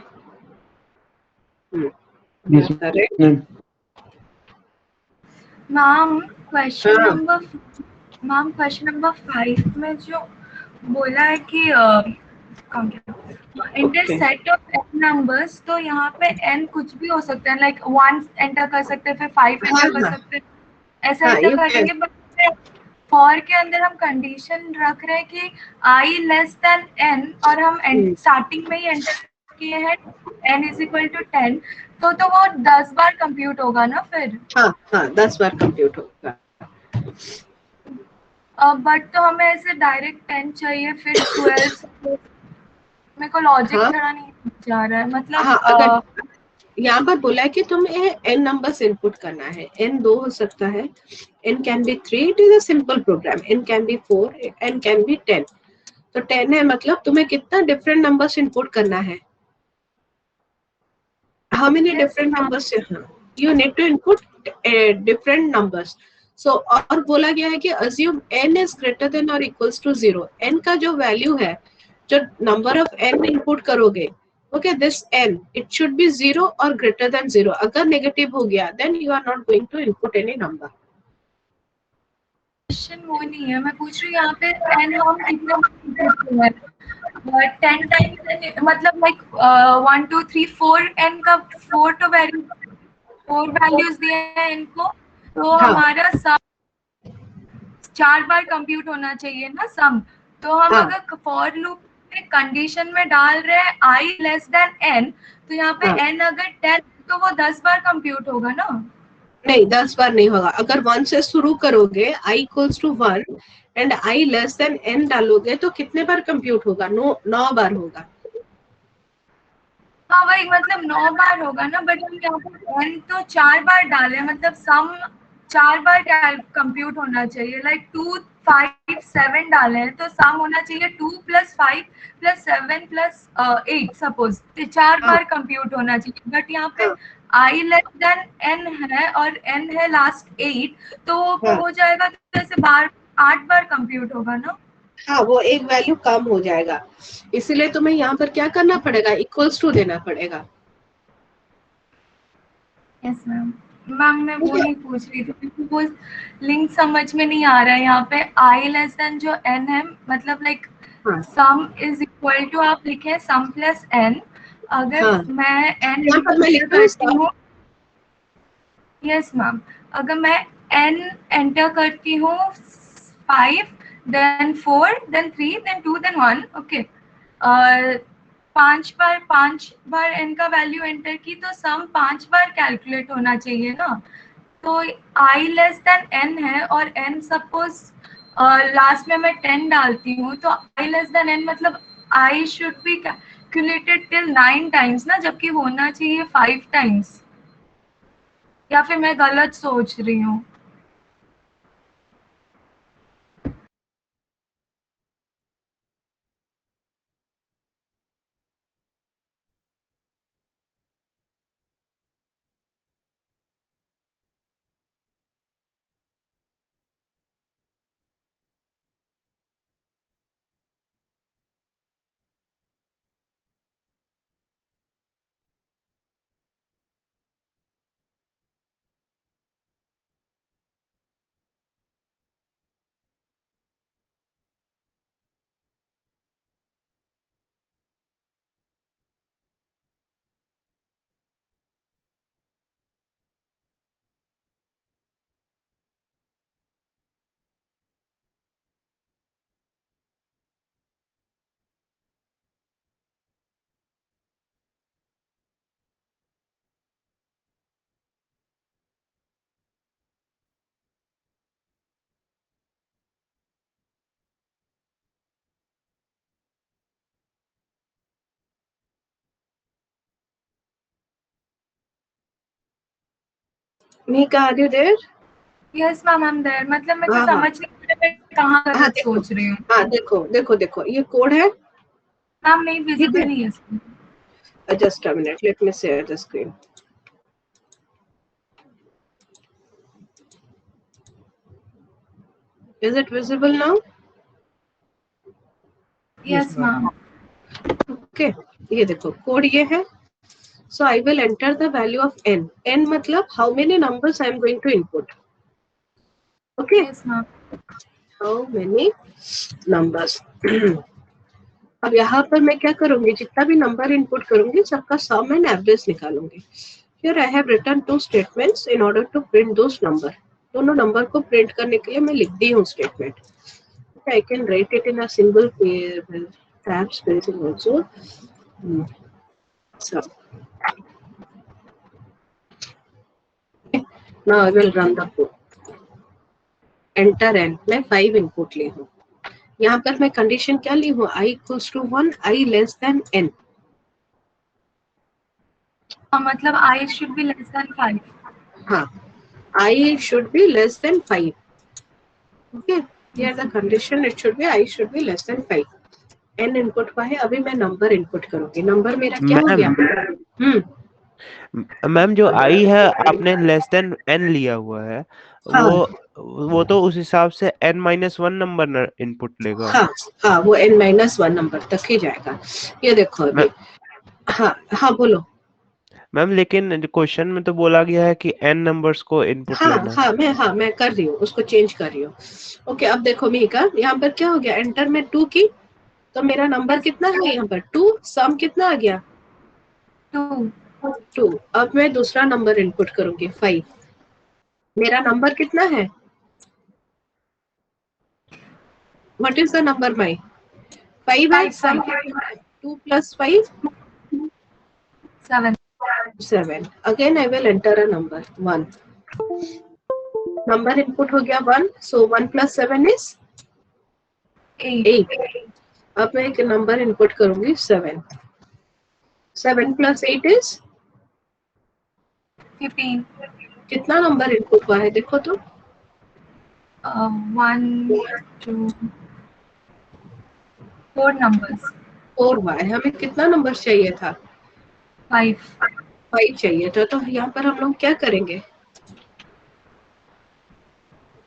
You Yes, are correct. ma'am. Ma'am question हाँ. Number 5 में जो बोला है कि inter set of n numbers, तो यहाँ पे n कुछ भी हो सकता है, लाइक 1 एंटर कर सकते हैं, फिर 5 एंटर कर सकते हैं, ऐसा एंटर करेंगे. बट फॉर के अंदर हम कंडीशन रख रहे हैं कि i लेस देन n, और हम स्टार्टिंग में ही एंटर किए हैं n इज इक्वल टू 10, तो वो 10 बार कंप्यूट होगा ना फिर? हाँ 10 बार कंप्यूट होगा. बट तो हमें ऐसे डायरेक्ट 10 चाहिए, फिर 12. मेरे को लॉजिक थोड़ा नहीं जा रहा है. मतलब अगर यहाँ पर बोला है कि तुम्हें n नंबर्स इनपुट करना है. n 2 हो सकता है, n can be 3. it is a simple program. n can be 4, n can be 10. तो 10 है मतलब तुम्हें कितना डिफरेंट नंबर्स इनपुट करना है? How many different numbers? You need to input different numbers. So और बोला गया है कि assume n is greater than or equals to 0. n का जो वैल्यू है, जो नंबर ऑफ n इनपुट करोगे, okay, this n it should be 0 or greater than 0. अगर नेगेटिव हो गया, then you are not going to input any number. Question वो नहीं है, मैं पूछ रही हूँ यहाँ पे n हम कितना 10 टाइम्स, मतलब लाइक 1 2 3 4, n का 4 तो वैल्यू 4 वैल्यूज दिए हैं इनको, तो हमारा सम 4 बार कंप्यूट होना चाहिए ना सम. तो हम अगर फॉर लूप में कंडीशन में डाल रहे हैं i लेस देन n, तो यहाँ पे n अगर 10 तो वो 10 बार कंप्यूट होगा ना? नहीं, 10 बार नहीं होगा. अगर 1 से शुरू करोगे, i equals to 1 and i less then n डालोगे, तो कितने बार कंप्यूट होगा? 9 बार होगा. हाँ वही, मतलब 9 बार होगा ना. बट हम यहाँ पर n तो 4 बार डाले, मतलब सम 4 बार कंप्यूट होना चाहिए. लाइक 2 5 7 डाले हैं, तो सम होना चाहिए 2 + 5 + 7 + 8 सपोज, तो 4 बार कंप्यूट होना चाहिए. बट यहाँ पे i लेस देन n है और n है लास्ट 8, तो हो जाएगा जैसे 8 बार कंप्यूट होगा ना? हाँ, वो एक वैल्यू कम हो जाएगा. इसीलिए तुम्हें यहाँ पर क्या करना पड़ेगा? इक्वल्स टू देना पड़ेगा. Yes ma'am. मैम मैं वो नहीं पूछ रही थी, वो लिंक समझ में नहीं आ रहा है. यहाँ पे i लेस देन जो n है, मतलब like sum is equal to, आप लिखे सम प्लस n. अगर मैं n करती हूँ, यस मैम, अगर मैं n एंटर करती हूँ 5, then 4, then 3, then 2, then 1. Okay, 5 बार n का वैल्यू एंटर की तो सम 5 बार कैलकुलेट होना चाहिए ना। तो i लेस देन n है और n सपोज लास्ट में मैं 10 डालती हूँ, तो i लेस देन n मतलब i should be calculated till 9 times ना, जबकि होना चाहिए 5 टाइम्स। या फिर मैं गलत सोच रही हूँ? Mika, are you there? Yes ma'am, I am there. मतलब मैं तो समझ नहीं मैं कहाँ गलत सोच रही हूँ। हाँ देखो ये कोड है मैम, नहीं विजिबल नहीं है। Just a minute, let me share the screen. Is it visible now? Yes, ma'am. Okay, ये देखो कोड ये है। So I will enter the value of n. N मतलब how many numbers I am going to input. Okay. Yes, ma'am. How many numbers? अब यहाँ पर मैं क्या करूँगी, जितना भी नंबर इनपुट करूँगी सबका सम एंड एवरेज निकालूंगी। Here I have written two statements in order to print those number. दोनों नंबर को प्रिंट करने के लिए मैं लिख दी हूँ statement. I can write it in a single tab spacing also. So now I will run the code. Enter n. मैं 5 input ली हूँ। यहाँ पर मैं कंडीशन क्या ली हूँ, i equals to 1, i less than n. मतलब i should be less than 5. हाँ, i should be less than 5. Okay, here the condition it should be i should be less than 5. n input हुआ है, अभी मैं number input करूंगी। Number मेरा क्या हो गया? मैम जो i है आपने लेस देन n लिया हुआ है, वो तो उस हिसाब से n-1 नंबर इनपुट लेगा। हाँ वो n-1 नंबर तक ही जाएगा। ये देखो अभी। हाँ बोलो मैम, लेकिन क्वेश्चन में तो बोला गया है कि n नंबर्स को इनपुट लेना है। मैं कर रही हूँ, उसको चेंज कर रही हूँ। ओके, अब देखो मीका, यहाँ पर क्या हो गया, एंटर में 2 की, तो मेरा नंबर कितना है यहाँ पर 2, सम कितना आ गया 2। अब मैं दूसरा नंबर इनपुट करूंगी 5। मेरा नंबर कितना है, व्हाट इज द नंबर माई 5 है, सम 2 + 5 7। Again I will enter a number 1। Number input हो गया 1, सो 1 + 7 इज 8। अब मैं एक नंबर इनपुट करूंगी 7। 7 + 8 इज 15। कितना नंबर इनपुट हुआ है देखो तो। 1 2 4 नंबर्स। 4 हुआ है। हमें कितना नंबर चाहिए था, 5 चाहिए था। तो यहाँ पर हम लोग क्या करेंगे,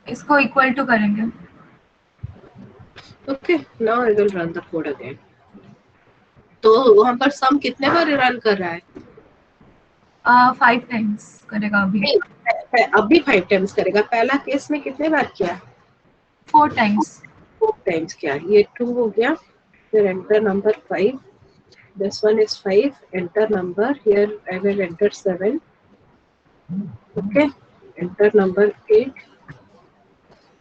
इसको इक्वल टू करेंगे। Okay, now I will run the code again. तो वहां पर सम कितने बार रन कर रहा है, 5 टाइम्स करेगा अभी। अभी 5 टाइम्स करेगा। पहला केस में कितने बार किया, 4 टाइम्स। 4 टाइम्स किया। ये 2 हो गया, फिर enter number 5, this one is 5, enter number, here I will enter 7, okay, enter number 8,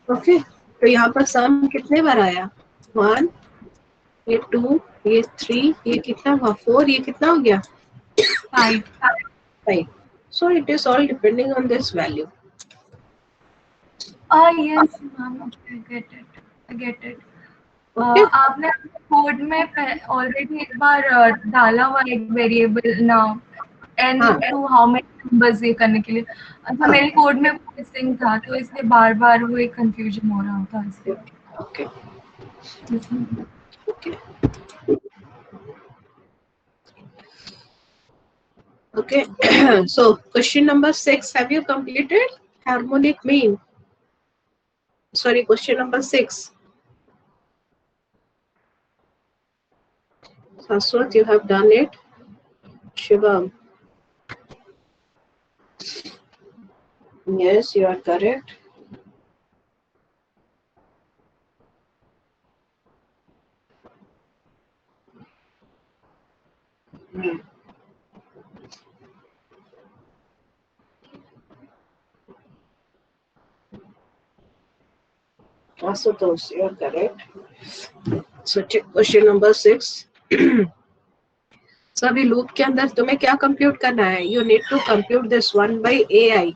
okay, तो यहाँ पर सम कितने बार आया? 1, ये 2, ये 3, ये कितना हुआ? 4, ये कितना हो गया? 5. So it is all depending on this value. Yes, ma'am. Okay, I get it. आपने कोड में ऑलरेडी एक बार डाला हुआ एक वेरिएबल ना n to how many numbers ये करने के लिए। अच्छा, मेरे कोड में मिसिंग था तो इसलिए बार-बार वो एक कंफ्यूजन हो रहा था इसलिए। Okay. Okay. So question number 6, have you completed harmonic mean? Sorry, question number 6. Saswat, you have done it. Shivam. Yes, you are correct. Asutosh, you are correct. So check question number 6. So अभी loop के अंदर तुम्हें क्या compute करना है? You need to compute this 1 by AI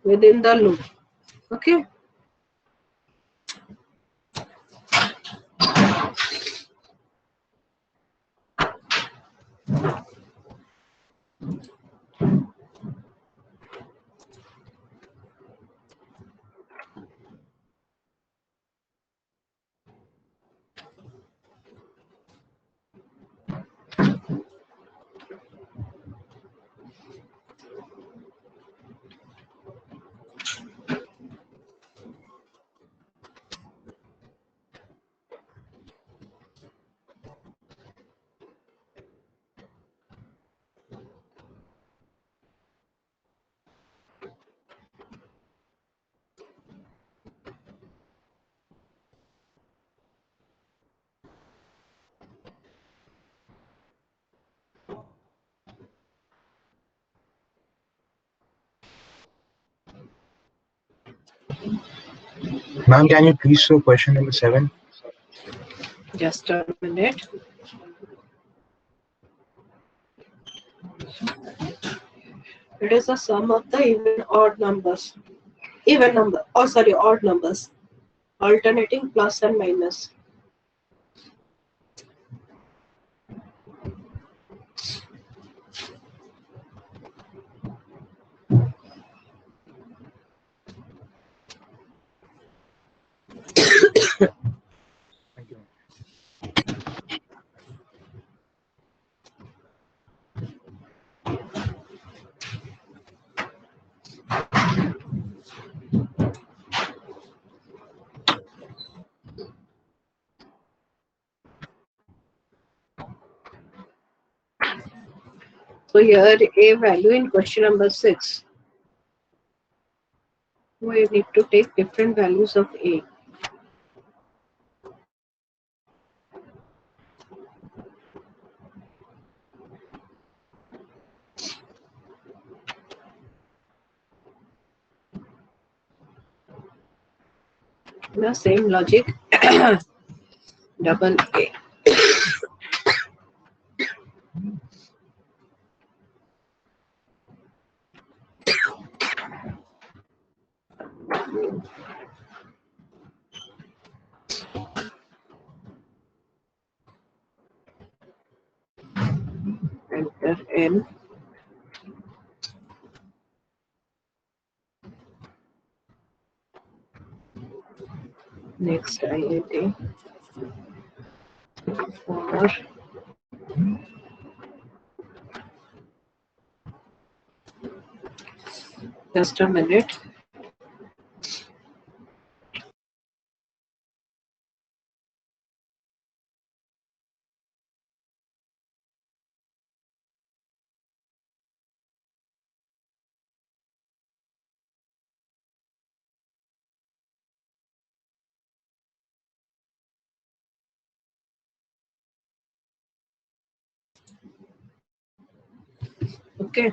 within the loop. Okay. Ma'am, can you please show question number 7? Just a minute. It is the sum of the even odd numbers. Odd numbers. Alternating plus and minus. Thank you. So here a value in question number 6. We need to take different values of a. The same logic. Double a. Enter n. Next IIT. 4. Just a minute. Okay.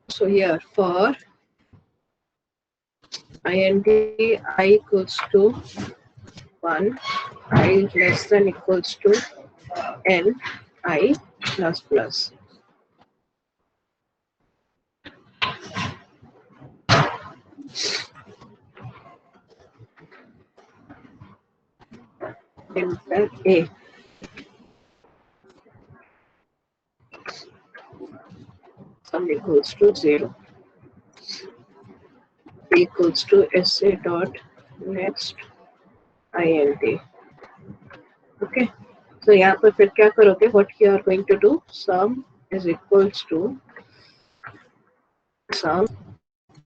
So here for int I equals to 1, I less than equals to n I plus plus. Enter A. Sum equals to 0. Equals to SA dot next int. Okay. So यहाँ पर फिर क्या करोगे? What you are going to do? Sum is equals to sum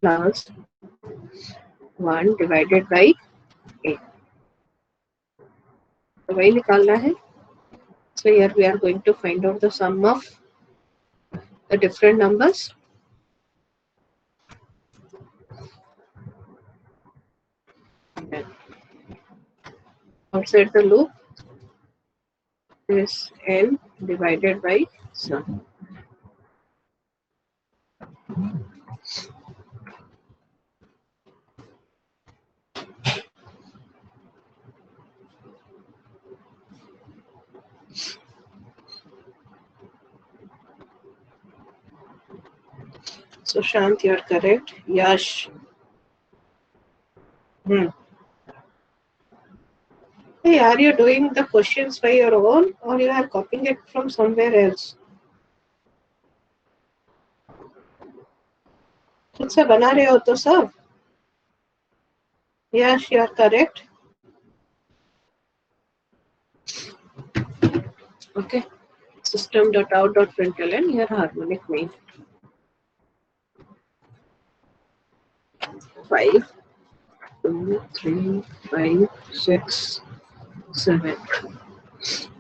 plus 1 divided by A. तो वही निकालना है. So here we are going to find out the sum of the different numbers. Outside the loop is n divided by sum. So Shant, you are correct. Yash. Hey, are you doing the questions by your own or you are copying it from somewhere else? खुद से बना रहे हो तो सब? Yes, you are correct. Okay. System.out.println, here harmonic main. 5, 2, 3, 5, 6, 7.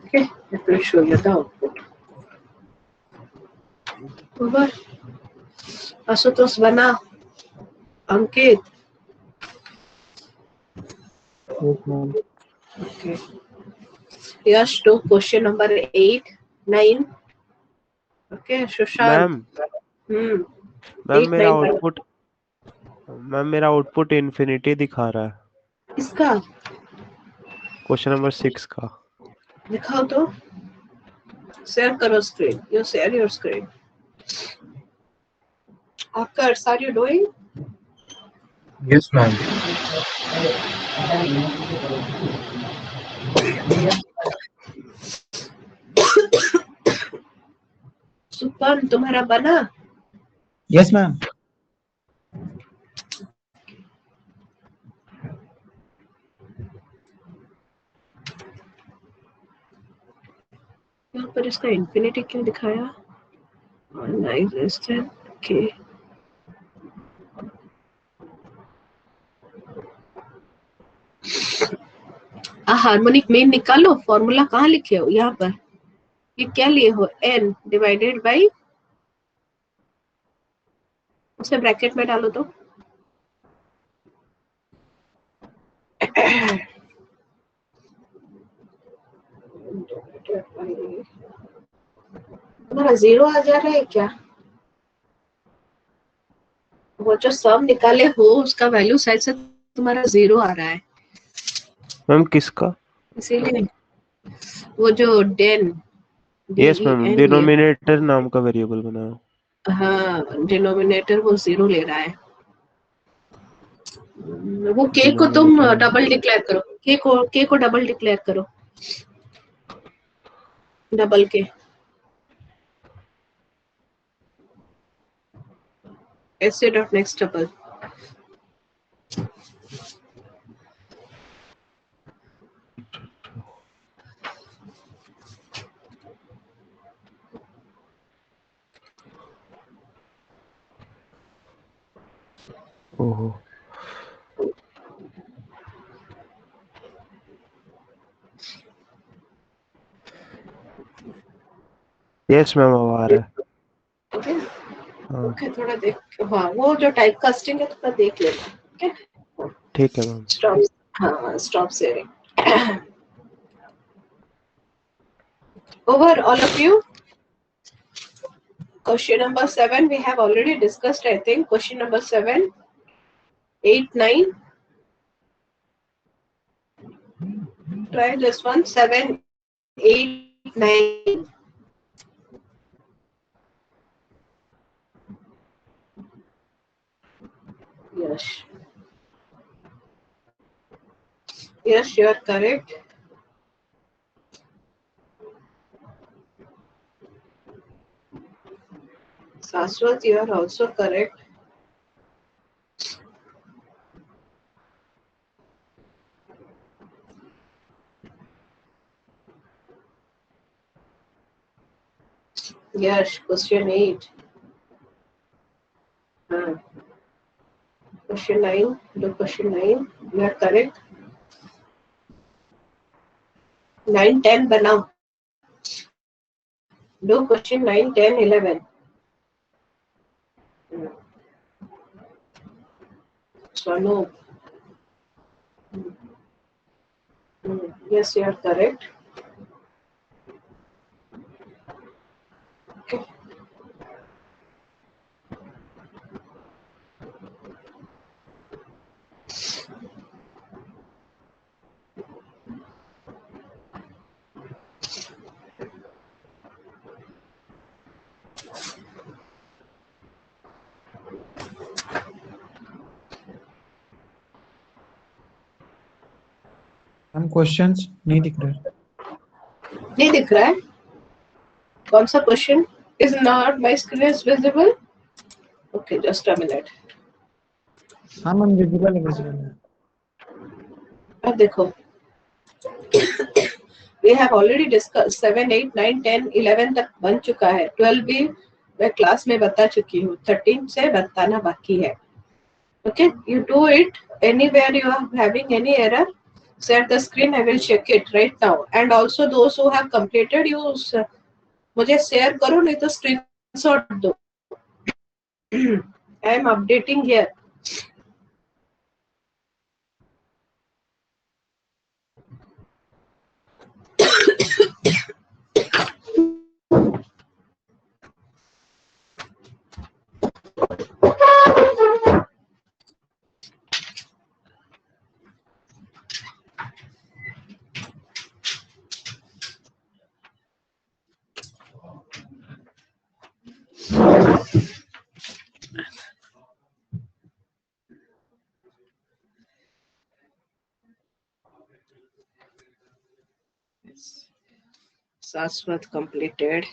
Okay, let me show you the output. Over. Asutosh bana. Ankit. Yes, ma'am. Okay. Yash, do question number 8, 9. Okay, Sushant. Ma'am Eight, मेरा nine, output मेरा output infinity दिखा रहा है. इसका question number 6 का. दिखाओ तो. Share करो screen. You share your screen. Akkars, are you doing? Yes, ma'am. सुपन, तुम्हारा बना? Yes, ma'am. यहाँ पर इसका इंफिनिटी क्यों दिखाया? 9 less than k. Harmonic mean निकालो. फॉर्मूला कहाँ लिखे हो? यहाँ पर. ये क्या लिए हो? n डिवाइडेड बाई, उसे ब्रैकेट में डालो तो. तुम्हारा 0 आ जा रहा है क्या? वो जो सम निकाले हो उसका वैल्यू साइड से तुम्हारा 0 आ रहा है. मैम किसका? इसीलिए वो जो डेन. यस मैम, डिनोमिनेटर नाम का वेरिएबल बनाया. हाँ, डिनोमिनेटर वो 0 ले रहा है. वो के को तुम डबल डिक्लेयर करो. के को डबल डिक्लेयर करो. डबल के. ऐसे डॉट नेक्स्ट डबल. ओहो. यस मैम, अब आ रहा है. ओके, थोड़ा देख. हाँ, वो जो टाइप कास्टिंग है थोड़ा देख लेना. ओके, ठीक है मैम. स्टॉप. हाँ, stop sharing. Over all of you. Question number 7 we have already discussed. I think question number 7. 8, 9. Try this one. 7, 8, 9. Yes. Yes, you are correct. Saswat, you are also correct. Yes, question 8. Question 9. Do question 9. You are correct. 9, 10 बनाओ. Do question 9, 10, 11. Swano. Yes, you are correct. Okay. हम questions नहीं दिख रहे. नहीं दिख रहा है. कौन सा question? Is not my screen is visible? Okay, just a minute. हाँ मैम विजिबल है. अब देखो. We have already discussed 7, 8, 9, 10, 11 तक बन चुका है. 12 भी मैं क्लास में बता चुकी हूँ. 13 से बताना बाकी है. Okay, you do it. Anywhere you are having any error, share the screen. I will check it right now. And also those who have completed, you मुझे share करो, नहीं तो screenshot दो. I am updating here. Saswat completed.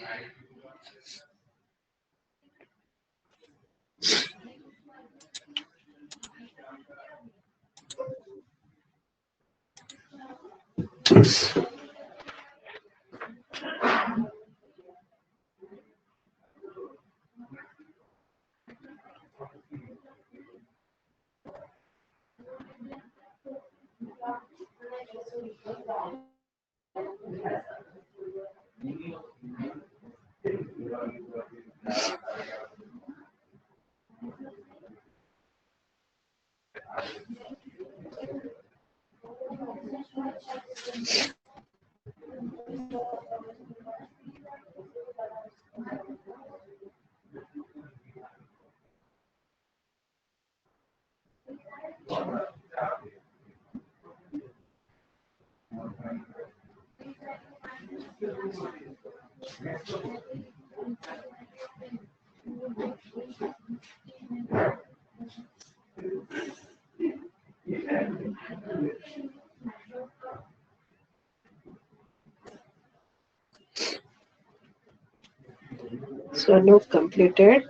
So loop completed.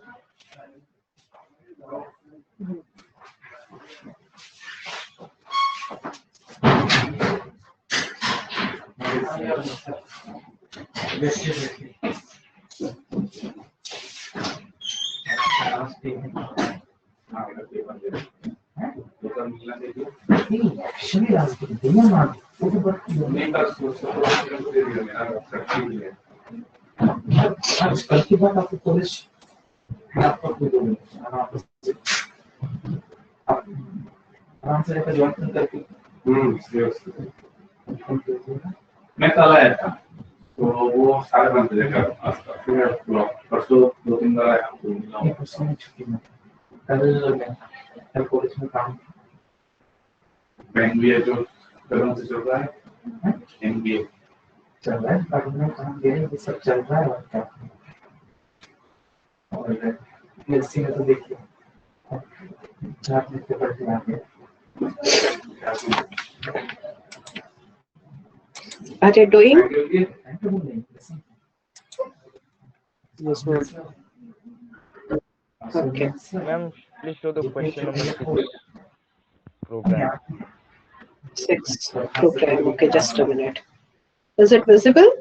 कल की बात आपको college आराम से रहकर ज्वाइन करके मैं कल आया था तो वो सारे बंद लेकर फिर परसों 2-3 बार आया हूँ. परसों छुट्टी में कल कॉलेज में काम एनबीए जो कदम से चल रहा है, एनबीए चल रहा है, पर मैं काम दे रहे सब चल रहा है और क्या। और पीएलसी में तो देखिए 4 लिखते पढ़ते आगे। Are you doing? Yes, ma'am. Okay. Ma'am, please show the question number 6 program. 6 program. Okay, just a minute. Is it visible?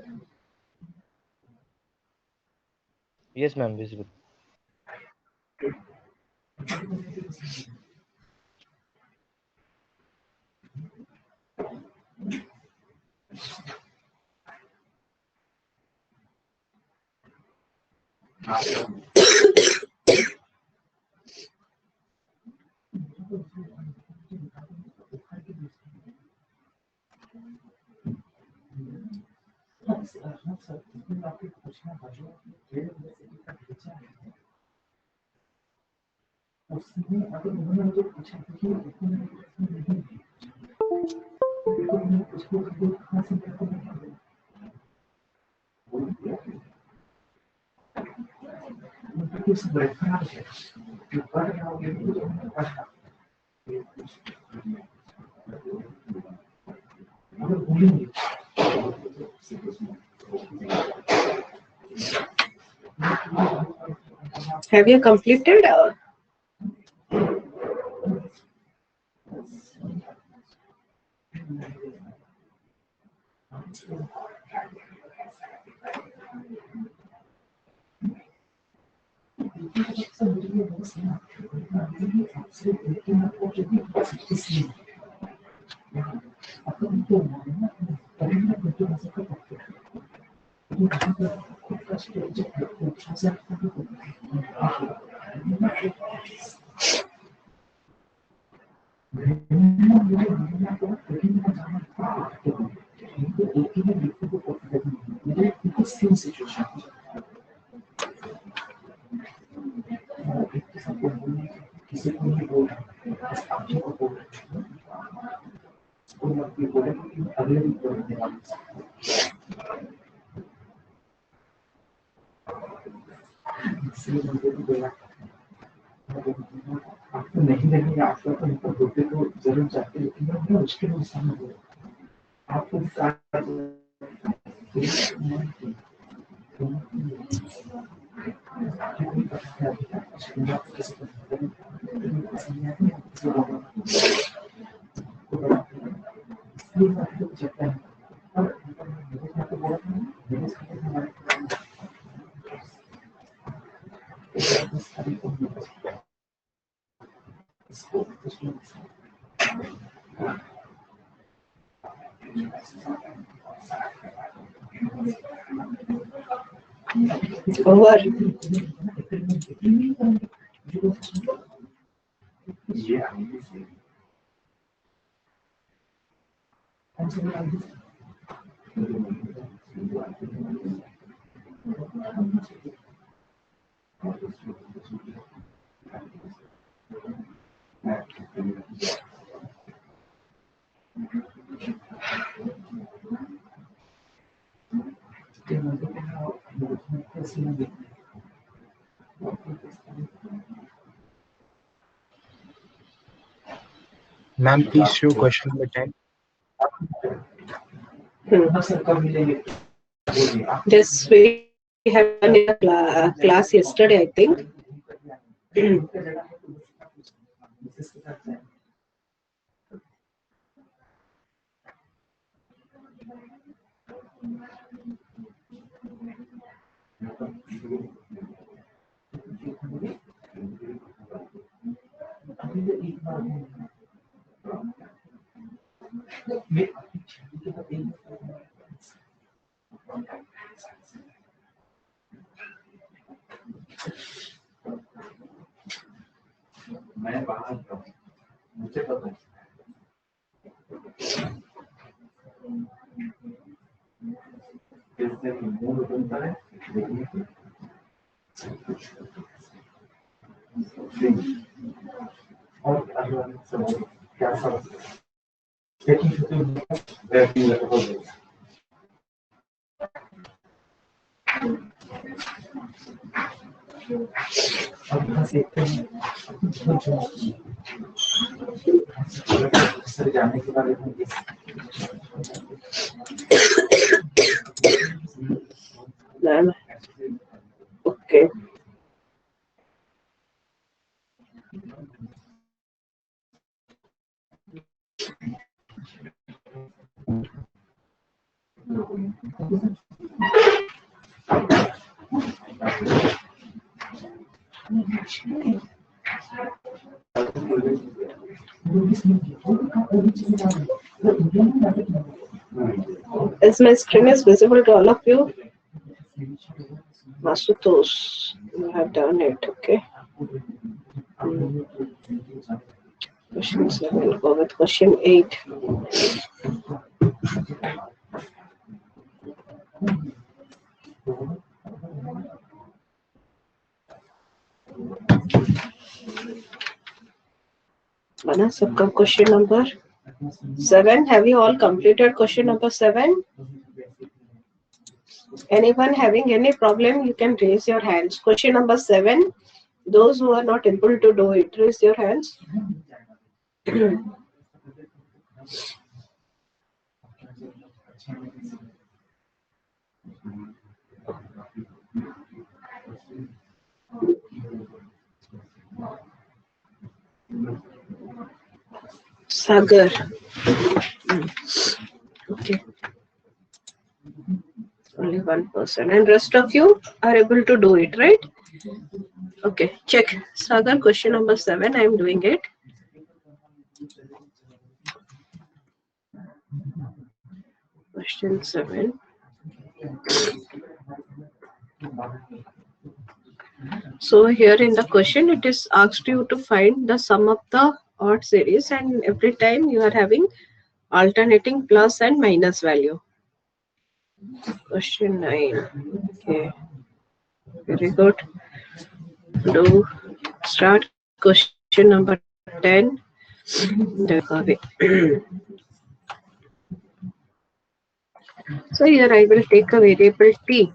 Yes, ma'am, visible. उसने अगर उन्होंने मुझे पूछा कि उसको कहाँ से कुछ बैठना है जो पढ़ रहा हो अगर भूलेंगे Have you completed? आपको नहीं लगेगा आपका तो उनको होते तो जरूर जाते लेकिन मैं मुश्किल में समझ आपको Over. Yeah. Ma'am, please show question number 10. This we have done in a class yesterday, I think. मैं बाहर था मुझे पता है किसने मूड बनता है और क्या सब Okay. Is my screen is visible to all of you? Masutos, you have done it, okay. Question 7, go with question 8. Bana sabka question number 7. Have you all completed question number 7? Anyone having any problem, you can raise your hands. Question number 7. Those who are not able to do it, raise your hands. Sagar. Okay. Only one person. And rest of you are able to do it, right? Okay. Check. Sagar, question number 7. I am doing it. Question 7. So here in the question, it is asked you to find the sum of the odd series, and every time you are having alternating plus and minus value. Question 9. Okay. Very good. Do start question number 10. So here I will take a variable t.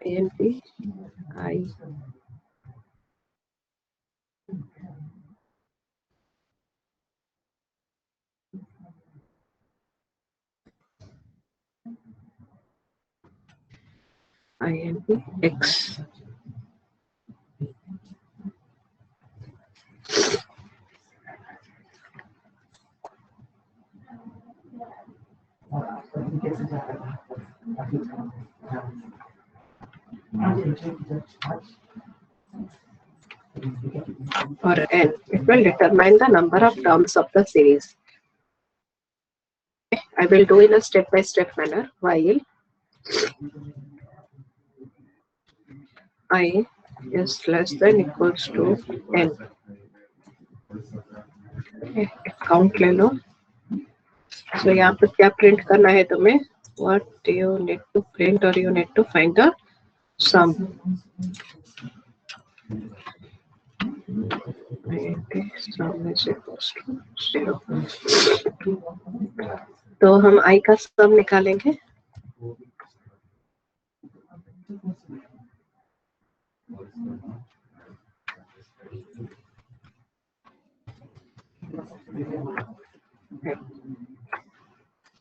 And p I and p x. Or n. It will determine the number of terms of the series. I will do in a step-by-step manner while I is less than equals to n. Count ले लो. So यहाँ पे क्या print करना है तुम्हें? What do you need to print, or you need to find the sum? Sum is equals to 0. तो हम I का सम निकालेंगे.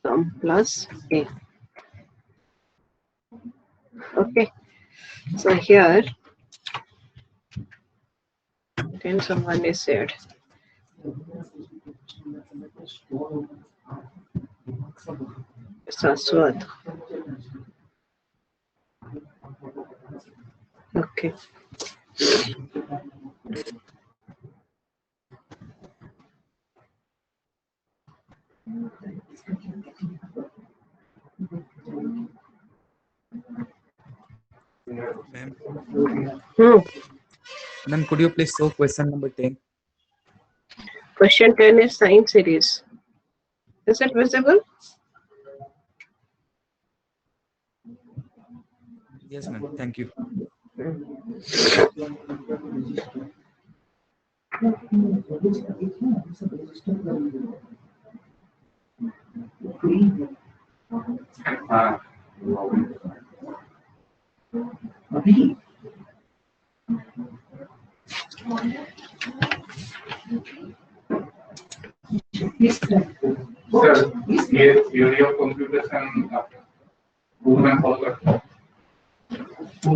Sum plus A. Okay. So here, then someone is said. Saswat. Okay. Ma'am. Ma'am, could you please show question number 10? Question 10 is sine series. Is it visible? Yes, ma'am. Thank you. हाँ sir, ये theory of computation पूर्ण में follow करता हूँ। So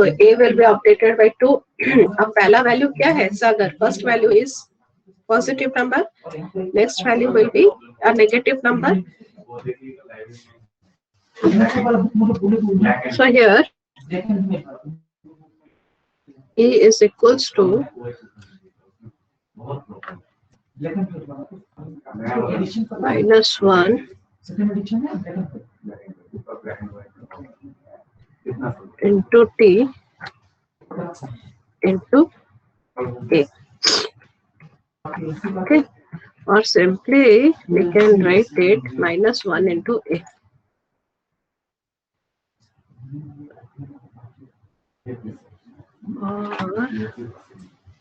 A will be updated by 2. अब पहला value क्या है Sagar? First value is positive number, next value will be a negative number. So here A is equals to -1 into T into A. Okay, or simply we can write it -1 into A.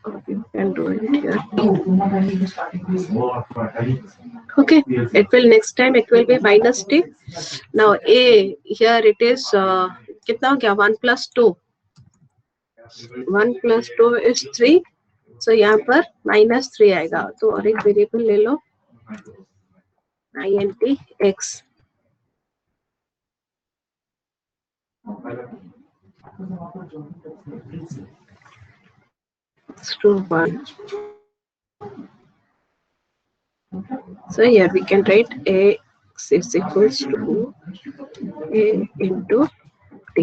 Or you can do it here. Okay, it will next time it will be -t. Now A here it is कितना हो गया? 1 plus 2. 1 plus 2 is 3. So यहाँ पर -3 आएगा. तो और एक variable ले लो int x. To 1. So here we can write x is equals to A into T.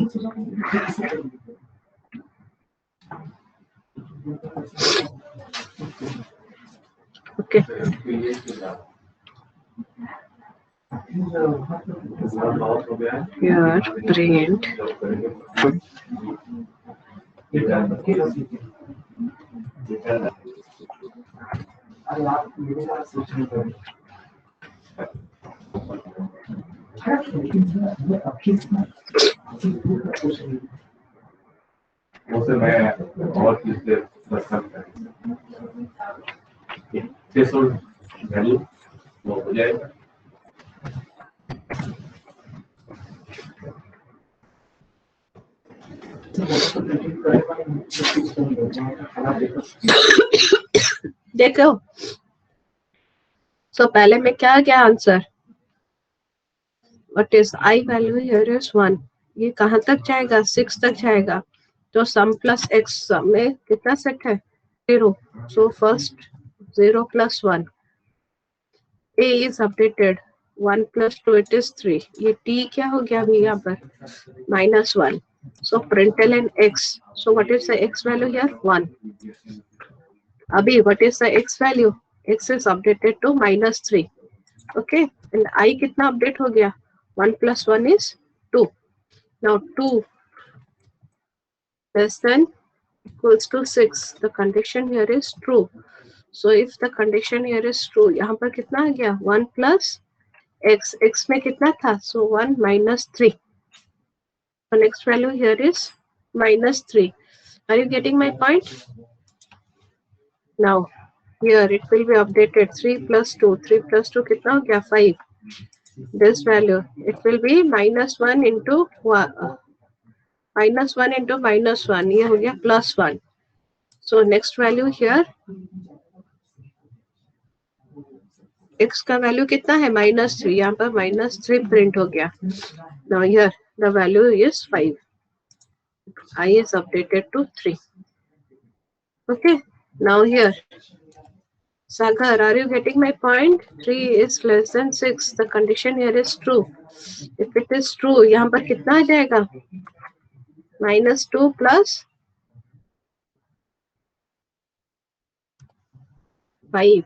Okay. Here print उसे मैं और चीज से बस सकता है थ्रेशोल्ड वैल्यू वो हो जाएगा. देखो. So पहले में क्या क्या answer? What is I value here is 1. ये कहाँ तक जाएगा? 6 तक जाएगा. तो सम प्लस एक्स में कितना सेट है? 0. So first 0 plus 1. A is updated. 1 plus 2 it is 3. ये t क्या हो गया अभी यहाँ पर? -1. So println x. So what is the x value here? 1. Abhi, what is the x value? X is updated to -3. Okay, and I कितना update हो गया? 1 plus 1 is 2. Now 2 less than equals to 6. The condition here is true. So if the condition here is true, यहाँ पर कितना आ गया? 1 plus x. X में कितना था? So 1 minus 3. The next value here is -3. Are you getting my point? Now here it will be updated 3 plus 2. 3 plus 2 कितना हो गया? 5. This value it will be -1 into -1 into -1. ये हो गया +1. So next value here x का value कितना है? -3. यहाँ पर -3 प्रिंट हो गया. Now here the value is 5. I is updated to 3. Okay. Now here Sagar, are you getting my point? 3 is less than 6. The condition here is true. If it is true, यहाँ पर कितना आ जाएगा? -2 plus 5.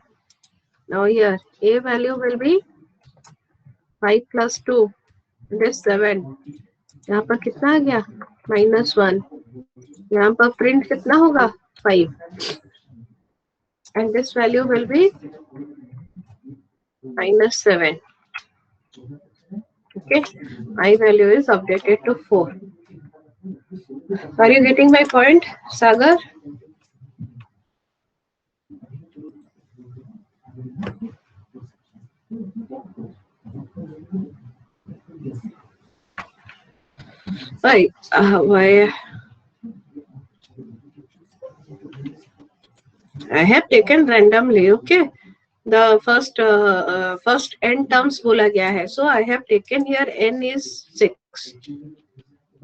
Now here A value will be 5 plus 2. It is 7. यहाँ पर कितना आ गया? -1. यहाँ पर प्रिंट कितना होगा? 5. And this value will be -7. Okay, I value is updated to 4. Are you getting my point, Sagar? Why? Why? I have taken randomly. Okay, the first n terms बोला गया है. So I have taken here n is 6.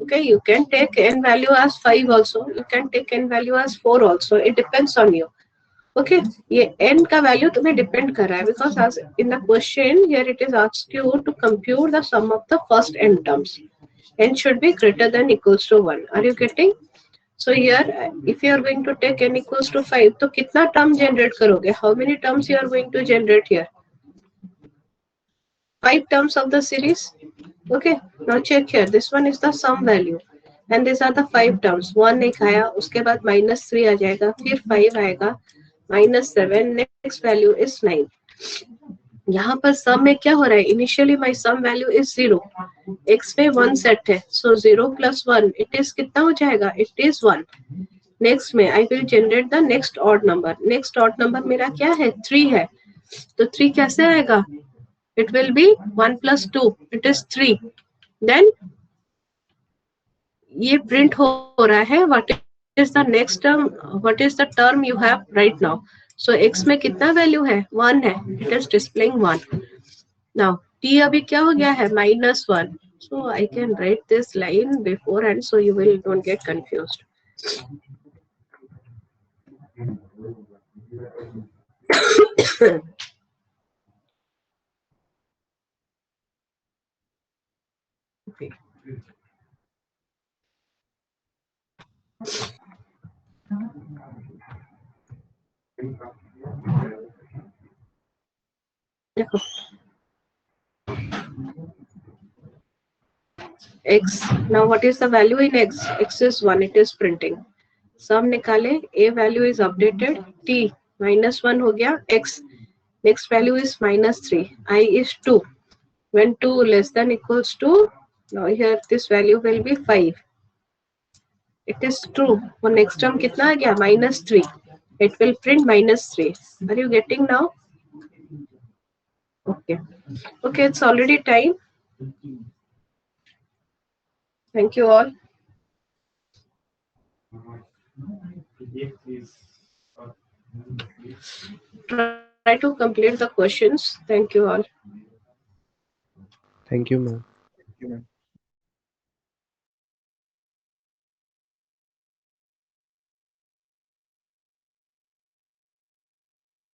Okay, you can take n value as 5 also. You can take n value as 4 also. It depends on you. Okay, ये n का value तुम्हें depend कर रहा है because as in the question here it is asked you to compute the sum of the first n terms. N should be greater than equals to 1. Are you getting? So here if you are going to take n equals to 5, तो कितना term generate करोगे? How many terms you are going to generate here? 5 terms of the series. Okay, now check here. This one is the sum value and these are the 5 terms. 1 एक आया, उसके बाद -3 आ जाएगा, फिर 5 आएगा, -7, next value is 9. यहाँ पर सम में क्या हो रहा है? Initially my sum value is 0, x में 1 सेट है, सो 0 + 1 इट इज कितना हो जाएगा? It is 1. नेक्स्ट में I will generate the next odd number. Next odd number मेरा क्या है? 3 है, तो 3 कैसे आएगा? It will be 1 + 2, it is 3. Then ये प्रिंट हो रहा है. What is the next term? What is the term you have right now? So x में कितना वैल्यू है? 1 है. It is displaying 1. Now t अभी क्या हो गया है? -1. So I can write this line beforehand so you will don't get confused. Okay. देखो x, now what is the value in x? X is 1, it is printing. सम निकाले, a value is updated, t -1 हो गया, x next value is -3, I is 2. When 2 less than equals to, now here this value will be 5. It is true. For next term कितना आ गया? -3. It will print -3. Are you getting now? Okay. Okay, it's already time. Thank you all. Try to complete the questions. Thank you all. Thank you, ma'am. Thank you, ma'am.